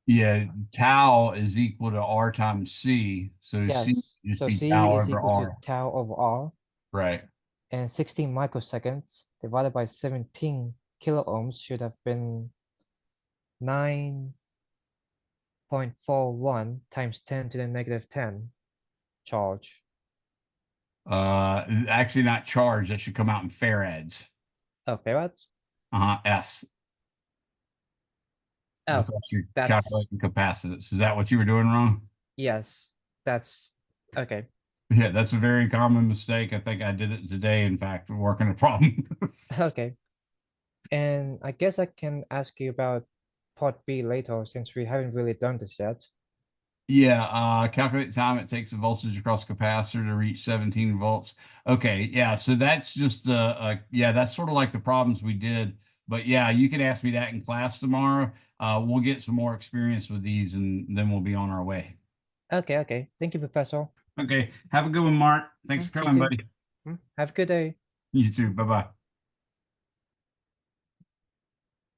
Yeah, tau is equal to R times C. So C Yes, just so be C tau is over equal to R. tau over R, Right. and 16 microseconds divided by 17 kilo ohms should have been 9.41 times 10 to the negative 10 charge. Actually not charged. That should come out in farads. Oh, farads? F's. Oh, Because you're that's, calculating capacitance. Is that what you were doing wrong? yes, that's, okay. Yeah, that's a very common mistake. I think I did it today, in fact, working a problem. Okay. And I guess I can ask you about part B later since we haven't really done this yet. Yeah, calculate the time it takes the voltage across the capacitor to reach 17 volts. Okay, yeah, so that's just yeah, that's sort of like the problems we did. But yeah, you can ask me that in class tomorrow. We'll get some more experience with these and then we'll be on our way. Okay. Thank you, Professor. Okay, have a good one, Mark. Thanks for You coming, too. buddy. Have a good day. You too. Bye-bye.